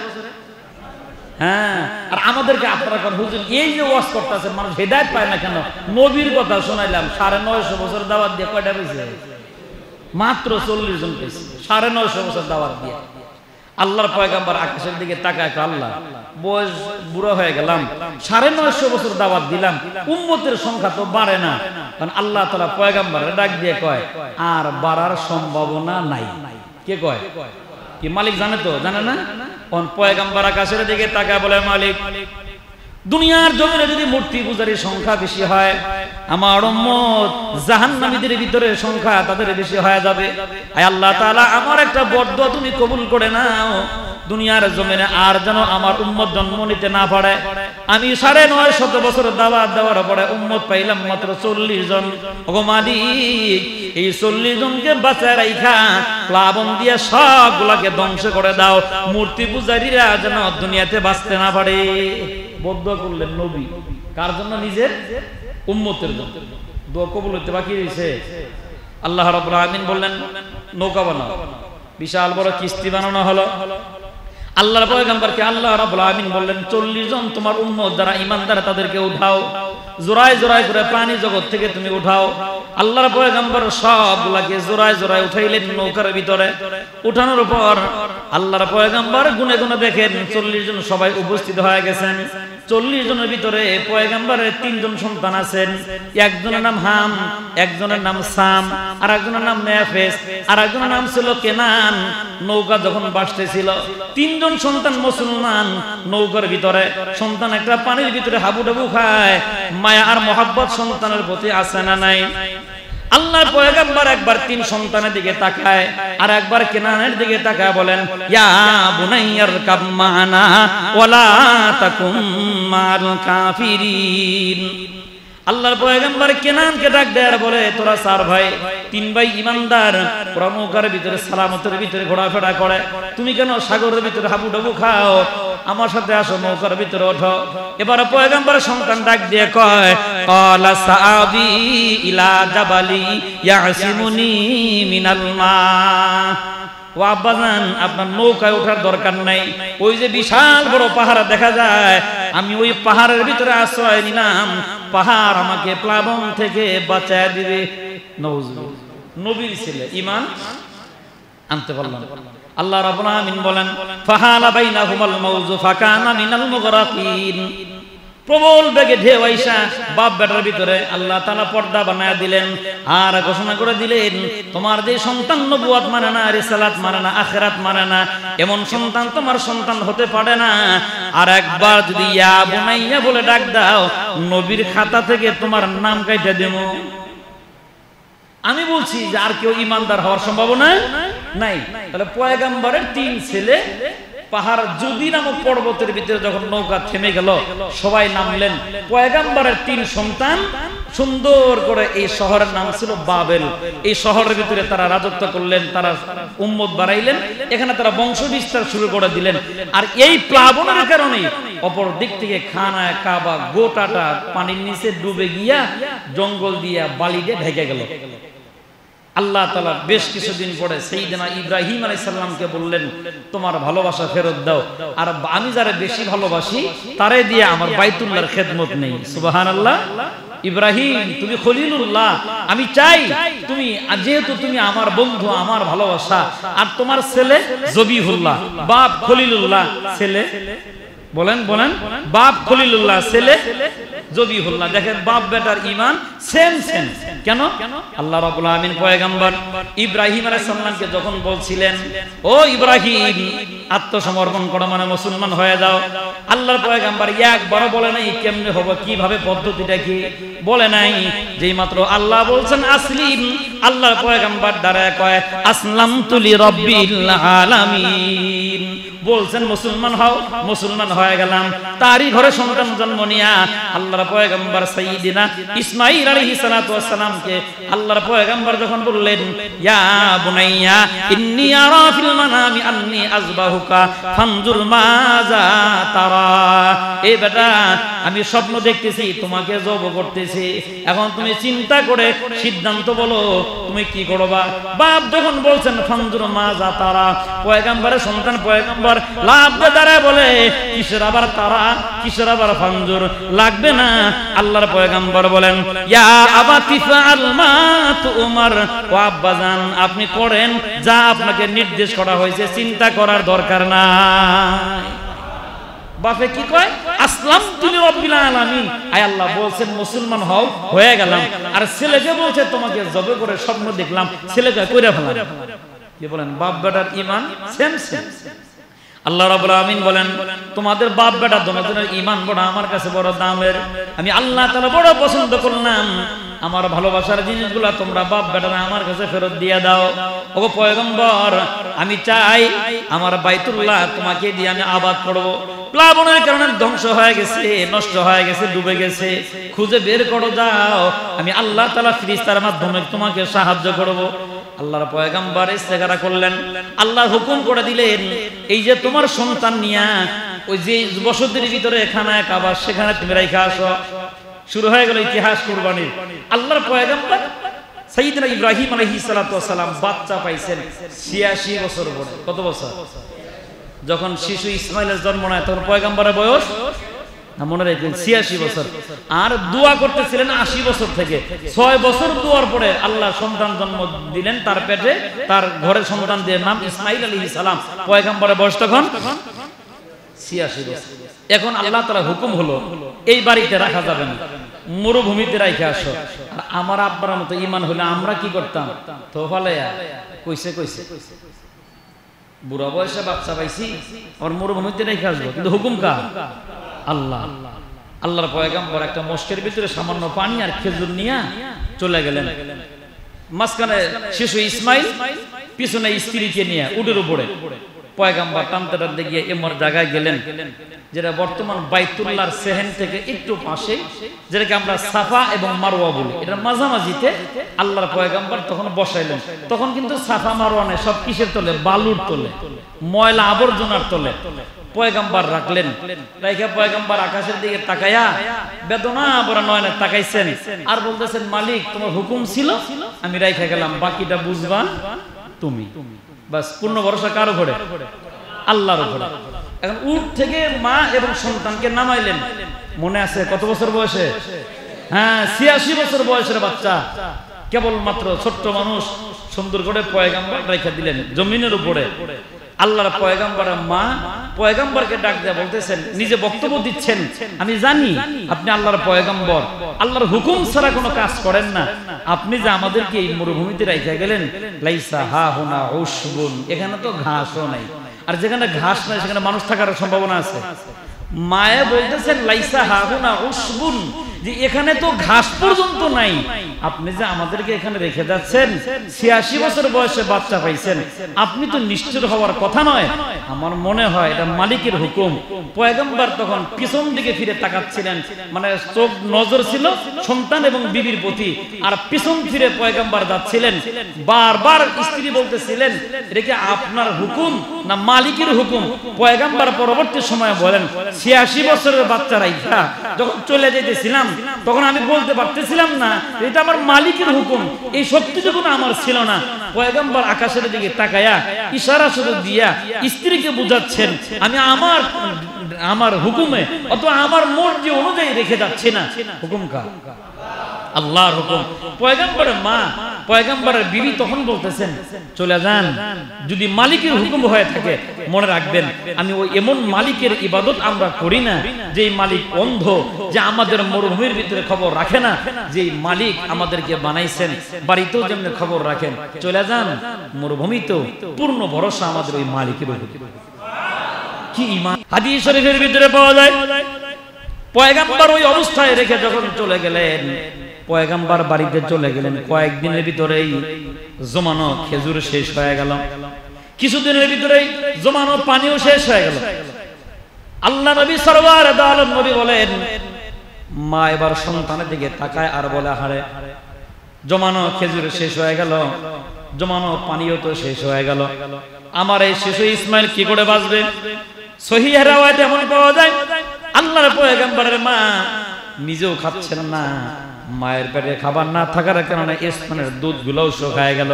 হ্যাঁ। আর আমাদেরকে আপনারা কোন হুজুর এই যে ওয়াজ করতেছেন, মানুষ হেদায়েত পায় না কেন? নবীর কথা শোনাইলাম, 950 বছর দাওয়াত দিয়ে কয়টা পেয়েছে? মাত্র 40 জন পেয়েছে 950 বছর দাওয়াত দিয়ে। আল্লাহর পয়গম্বর আকাশের দিকে তাকায়, আল্লাহ বয়স বুড়ো হয়ে গেলাম, 950 বছর দাওয়াত দিলাম, উম্মতের সংখ্যা তো বাড়ে না। কারণ আল্লাহ তাআলা পয়গম্বরের ডাক দিয়ে কয় আর বাড়ার সম্ভাবনা নাই। কে কয়? কি মালিক জানে? তো জানে না। কোন পয়গম্বর আকাশের দিকে তাকায় বলে, মালিক দুনিয়ার জমিনে যদি মূর্তি পূজারীর সংখ্যা বেশি হয়, আমার উম্মত জাহান্নামীদের ভিতরে সংখ্যা তাদের বেশি হয়ে যাবে। আয় আল্লাহ তাআলা, আমার একটা বদদুয়া তুমি কবুল করে নাও, দুনিয়ার জমিনে আর যেন আমার উম্মত জন্ম নিতে না পারে। আমি 950 বছর দাওয়াত দেওয়ার পরে উম্মত পাইলাম মাত্র 40 জন। ওগো মালিক, এই 40 জনকে বাঁচায় রাইখা প্লাবন দিয়ে সবগুলাকে ধ্বংস করে দাও, মূর্তি পূজারীরা যেন দুনিয়াতে বাঁচতে না পারে। বদদুয়া করলেন নবী কার জন্য? নিজের উম্মতের জন্য। দোয়া কবুল হতে বাকি রয়েছে। আল্লাহ রাব্বুল আলামিন বললেন নৌকা বানাও, বিশাল বড় কিস্তি বানানো হলো। আল্লাহর পয়গম্বরকে আল্লাহ রাব্বুল আলামিন বললেন 40 জন তোমার উম্মত যারা ঈমানদার তাদেরকে উঠাও, জোড়ায় জোড়ায় করে প্রাণী জগৎ থেকে তুমি উঠাও। আল্লাহর পয়গম্বর সবগুলাকে জোড়ায় জোড়ায় উঠাইলেন নৌকার ভিতরে। উঠানোর পর আল্লাহর পয়গম্বর গুনে গুনে দেখেন 40 জন সবাই উপস্থিত হয়ে গেছেন। 40 জনের ভিতরে পয়গম্বরের 3 জন সন্তান আছেন। একজনের নাম হাম, একজনের নাম সাম, আর একজনের নাম মেফেস, আর একজনের নাম ছিল কেনান। নৌকা যখন ভাসতেছিল 3 জন সন্তান মুসলমান নৌকার ভিতরে। সন্তান একটা পানির ভিতরে হাবুডাবু খায়, মায়া আর মহব্বত সন্তানের প্রতি আছে না নাই? আল্লাহর পয়গম্বর একবার 3 সন্তানের দিকে তাকায় আর একবার কেনানের দিকে তাকায় বলেন, ইয়া বুনাইয়ার কাব মানা ওয়ালা তাকুম মাল কাফিরিন। আল্লাহর পয়গম্বর কেনানকে ডাক দেয় আর বলে, তোরা 4 ভাই, 3 ভাই ঈমানদার, নৌকার ভিতরে সালামতের ভিতরে ঘোরাফেরা করে, তুমি কেন সাগরের ভিতরে হাবুডাবু খাও? আমার সাথে আসো, নৌকার ভিতরে ওঠো। এবার পয়গম্বরের সন্তান ডাক দিয়ে কয়, ক্বালা সাআবি ইলা জাবালি ইয়াসিমুনি মিনাল মা। ও আব্বাজান, আপনার নৌকায় ওঠার দরকার নাই, ওই যে বিশাল বড় পাহাড় দেখা যায়, আমি ওই পাহাড়ের ভিতরে আশ্রয় নিলাম, পাহাড় আমাকে প্লাবন থেকে বাঁচায় দিবে। নবীর ছেলে ঈমান আনতে পারলাম। আল্লাহ রাব্বুল আলামিন বলেন, ফাহালা বাইনাহুমাল মাউজু ফাকানা মিনাল মুগরাকিন। প্রবল বেগে ঢেউ আইসা বাপ বেটার ভিতরে আল্লাহ তাআলা পর্দা বানায়া দিলেন আর ঘোষণা করে দিলেন, তোমার যে সন্তান নবুয়ত মানে না, রিসালাত মানে না, আখিরাত মানে না, এমন সন্তান তোমার সন্তান হতে পারে না। আর একবার যদি ইয়া বুনাইয়া বলে ডাক দাও, নবীর খাতা থেকে তোমার নাম কাইটা দেব। আমি বলছি যে আর কেউ ঈমানদার হওয়ার সম্ভাবনা নাই। তাহলে পয়গম্বরের 3 ছেলে পাহাড় যদি নামক পর্বতের ভিতরে যখন নৌকা থেমে গেল, সবাই নামলেন। পয়গম্বরের 3 সন্তান সুন্দর করে, এই শহরের নাম ছিল বাবেল, এই শহরের ভিতরে তারা রাজত্ব করলেন, তারা উম্মত বাড়াইলেন, এখানে তারা বংশ বিস্তার শুরু করে দিলেন। আর এই প্লাবনের কারণে অপর দিক থেকে খানা কাবা গোটাটা পানির নিচে ডুবে গিয়া জঙ্গল দিয়া বালি দিয়ে ঢেকে গেল। আল্লাহ তাআলা বেশ কিছুদিন পরে সাইয়েদনা ইব্রাহিম আলাইহিস সালামকে বললেন, তোমার ভালোবাসা ফেরত দাও, আর আমি যারে বেশি ভালোবাসি তারে দিয়ে আমার বাইতুল্লাহর খেদমত নেই। সুবহানাল্লাহ। ইব্রাহিম, তুমি খলিলুল্লাহ, আমি চাই তুমি, যেহেতু তুমি আমার বন্ধু, আমার ভালোবাসা, আর তোমার ছেলে জবিহুল্লাহ, বাপ খলিলুল্লাহ, ছেলে বলেন বলেন, বাপ খলিলুল্লাহ, ছেলে জবিহুল্লাহ। দেখেন বাপ বেটার ঈমান সেম সেম। কেন? আল্লাহ রাব্বুল আলামিন পয়গম্বর ইব্রাহিম আলাইহিস সালামকে যখন বলছিলেন, ও ইব্রাহিম আত্মসমর্পণ করো, মানে মুসলমান হয়ে যাও, আল্লাহর পয়গম্বর একবার বলে নাই কেমনে হবে, কিভাবে, পদ্ধতিটা কি বলে নাই। যেই মাত্র আল্লাহ বলছেন আসলিম, আল্লাহর পয়গম্বর দাঁড়ায় কয় আসলামতু লিরাব্বিল আলামিন, বলছেন মুসলমান হও, মুসলমান হয়ে গেলাম। তারই ঘরে সন্তান জন্ম নিয়া আল্লাহর পয়গম্বর সাইয়্যিদিনা ইসমাঈল আলাইহিস সালাতু ওয়াস সালামকে আল্লাহর পয়গম্বর যখন বললেন, ইয়া বুনাইয়া ইন্নী আরা ফিল মানামি আন্নী আযবাহুকা ফানজুর মাযা তারা, এ বেটা আমি স্বপ্ন দেখতেছি তোমাকে জব করতেছি, এখন তুমি চিন্তা করে সিদ্ধান্ত বলো তুমি কি করবা। বাপ যখন বলছেন ফানজুর মা যা তারা, পয়গম্বরের সন্তান পয়গম্বর লাভ দাঁড়ায় বলে কিসের আবার তারা, কিসের আবার ফানজুর, লাগবে না। আল্লাহর পয়গম্বর বলেন ইয়া আবাতি ফাআল মা তুমার, ও আব্বাজান আপনি করেন যা আপনাকে নির্দেশ করা হয়েছে, চিন্তা করার দরকার নাই। বাপে কি কয় আসলামতু লিরাব্বিল আলামিন, আয় আল্লাহ বলছেন মুসলমান হও, হয়ে গেলাম। আর ছেলেকে বলছে তোমাকে জবে করে স্বপ্ন দেখলাম, ছেলেকে কইরা ফেলাম। কি বলেন বাপ বেটার ঈমান সেম সেম। আল্লাহ রাব্বুল আলামিন বলেন তোমাদের বাপ বেটা দুজনের ঈমান বড় আমার কাছে বড় দামের, আমি আল্লাহ তাআলা বড় পছন্দ করলাম। আমার ভালোবাসার জিনিসগুলো তোমরা বাপ বেটারা আমার কাছে ফেরত দিয়ে দাও। ও পয়গম্বর আমি চাই আমার বাইতুল্লাহ তোমাকে দিয়ে আমি আবাদ করব। প্লাবনের কারণে ধ্বংস হয়ে গেছে, নষ্ট হয়ে গেছে, ডুবে গেছে, খুঁজে বের করো যাও, আমি আল্লাহ তাআলা ফেরেশতার মাধ্যমে তোমাকে সাহায্য করব। আল্লাহর পয়গম্বর ইস্তেগারা করলেন, আল্লাহ হুকুম করে দিলেন এই যে তোমার সন্তান নিয়া ওই যে বসতির ভিতরে খানায় কাবা সেখানে তুমি রাইখা আসো। শুরু হয়ে গেল ইতিহাস কুরবানির। আল্লাহর পয়গম্বর সাইয়েদনা ইব্রাহিম আলাইহিস সালাতু ওয়াস সালাম বাচ্চা পাইছেন 86 বছর বয়সে। কত বছর? যখন শিশু ইসমাইলের জন্ম নেয় তখন পয়গম্বরের বয়স না মনে রাখবেন 86 বছর। আর দোয়া করতেছিলেন 80 বছর থেকে। 6 বছর দোয়ার পরে আল্লাহ সন্তান জন্ম দিলেন তার পেটে, তার ঘরের সন্তান দিয়ে নাম ইসমাইল আলাইহিস সালাম। পয়গম্বরের বয়স তখন 86 বছর। এখন আল্লাহ তাআলা হুকুম হলো এই বাড়িতে রাখা যাবে না, মরুভূমিতে রাখা আসো। আর আমার আব্বার মতো ঈমান হলে আমরা কি করতাম? তোফালেয়া কইছে কইছে বুড়া বয়সে বাচ্চা পাইছি আর মরুভূমিতে রেখে আসবো, কিন্তু হুকুম কার? আল্লাহ। আল্লাহর পয়গম্বর একটা মস্কের ভিতরে সামান্য পানি আর খেজুর নিয়ে চলে গেলেন। মাঝখানে শিশু ইসমাইল, পিছনে স্ত্রীকে নিয়ে উটের উপরে পয়গম্বর টানতে টানতে গিয়ে এমন জায়গায় গেলেন যেটা বর্তমান বাইতুল্লাহর সেহেন থেকে একটু পাশে, যেটাকে আমরা সাফা এবং মারওয়া বলি, এটার মাঝামাঝিতে আল্লাহর পয়গম্বর তখন বসাইলেন। তখন কিন্তু সাফা মারওয়া নেই, সব কিসের তলে? বালুর তলে, ময়লা আবর্জনার তলে পয়গম্বর রাখলেন। রাইখা পয়গম্বর আকাশের দিকে তাকায়া বেদনা ভরা নয়নে তাকাইছেন আর বলতেছেন মালিক তোমার হুকুম ছিল, আমি রাইখা গেলাম, বাকিটা বুঝবা তুমি। বাস পূর্ণ ভরসা কার উপরে? আল্লাহর উপরে। এখন উট থেকে মা এবং সন্তানকে নামাইলেন। মনে আছে কত বছর বয়সে? হ্যাঁ 86 বছর বয়সের বাচ্চা, কেবল মাত্র ছোট্ট মানুষ, সুন্দর করে পয়গম্বর রেখে দিলেন জমিনের উপরে। আল্লাহর পয়গম্বরের মা পয়গম্বরকে ডাক দিয়ে বলতেছেন, নিজে বক্তব্য দিচ্ছেন, আমি জানি আপনি আল্লাহর পয়গম্বর, আল্লাহর হুকুম ছাড়া কোনো কাজ করেন না। আপনি যে আমাদেরকে এই মরুভূমিতে রেখে গেলেন, লাইসা হা হুনা উশবুন, এখানে তো ঘাসও নাই, আর যেখানে ঘাস নাই সেখানে মানুষ থাকার সম্ভাবনা আছে। মায়ে বলতেছেন লাইসা হা হুনা উশবুন, যে এখানে তো ঘাস পর্যন্ত নাই, আপনি যে আমাদেরকে এখানে রেখে যাচ্ছেন, 86 বছর বয়সে বাচ্চা পাইছেন, আপনি তো নিষ্ঠুর হওয়ার কথা নয়। আমার মনে হয় এটা মালিকের হুকুম। পয়গম্বর তখন পিছন দিকে ফিরে তাকাচ্ছিলেন, মানে চোখ নজর ছিল সন্তান এবং বিবির প্রতি, আর পিছন ফিরে পয়গম্বর যাচ্ছিলেন। বারবার স্ত্রী বলতেছিলেন এটা কি আপনার হুকুম না মালিকের হুকুম? পয়গম্বর পরবর্তী সময়ে বলেন 86 বছরের বাচ্চা রাইখা যখন চলে যেতেছিলাম তখন আমি বলতে পারতেছিলাম না এটা আমার মালিকের হুকুম, এই শক্তিটুকু আমার ছিল না। পয়গম্বর আকাশের দিকে তাকায়া ইশারা শুধু দিয়া স্ত্রীকে বুঝাচ্ছেন আমি আমার হুকুমে অথবা আমার মর্জি অনুযায়ী রেখে যাচ্ছি না। হুকুম কার? আল্লাহর হুকুম। পয়গম্বরের মা পয়গম্বরের বিবি তখন বলতেছেন চলে যান, যদি মালিকের হুকুম হয়ে থাকে মনে রাখবেন আমি ওই এমন মালিকের ইবাদত আমরা করি না যেই মালিক অন্ধ, যে আমাদের মরুভূমির ভিতরে খবর রাখে না, যেই মালিক আমাদেরকে বানাইছেন বাড়িতেও যেমন খবর রাখেন। চলে যান, মরুভূমিতেও পূর্ণ ভরসা আমাদের ওই মালিকের উপর। কি ঈমান! হাদিস শরীফের ভিতরে পাওয়া যায় পয়গম্বর ওই অবস্থায় রেখে যখন চলে গেলেন, পয়গম্বর বাড়িতে চলে গেলেন, কয়েকদিনের ভিতরেই জমানো খেজুর শেষ হয়ে গেল, কিছুদিনের ভিতরেই জমানো পানিও শেষ হয়ে গেল। আল্লাহ নবী সরওয়ার দু আলম নবী বলেন, মা এবার সন্তানের দিকে তাকায় আর বলে হারে জমানো খেজুর শেষ হয়ে গেল, জমানো পানিও তো শেষ হয়ে গেল, আমার এই শিশু ইসমাইল কি করে বাঁচবে? সহিহ রিওয়ায়াতে এমন পাওয়া যায় আল্লাহর পয়গম্বরের মা নিজেও খাচ্ছেন না, মায়ের পেটে খাবার না থাকার কারণে স্তনের দুধগুলোও শুকায় গেল।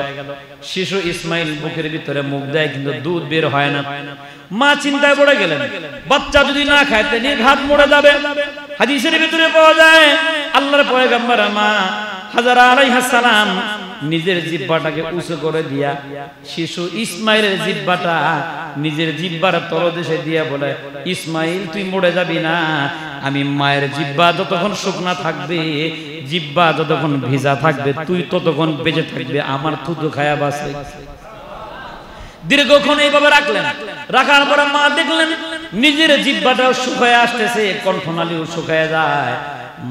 শিশু ইসমাইল বুকের ভিতরে মুখ দেয় কিন্তু দুধ বের হয় না। মা চিন্তায় পড়ে গেলেন, বাচ্চা যদি না খায় তো নির্ঘাত মরে যাবে। হাদিসের ভিতরে পাওয়া যায় আল্লাহর পয়গম্বরের মা হাজারা আলাইহিস সালাম নিজের জিহ্বাটাকে উঁচু করে দিয়া শিশু ইসমাইলের জিহ্বাটা নিজের জিহ্বার তলদেশে দিয়া বলে, ইসমাইল তুই মরে যাবি না, আমি মায়ের জিহ্বা যতক্ষণ শুকনা থাকবে, জিহ্বা যতক্ষণ ভিজা থাকবে, তুই ততক্ষণ বেঁচে থাকবে, আমার থুতু খায়া বাঁচবে। দীর্ঘক্ষণ এইভাবে রাখলেন। রাখার পরে মা দেখলেন নিজের জিহ্বাটাও শুকায় আসতেছে, কণ্ঠনালীও শুকায় যায়।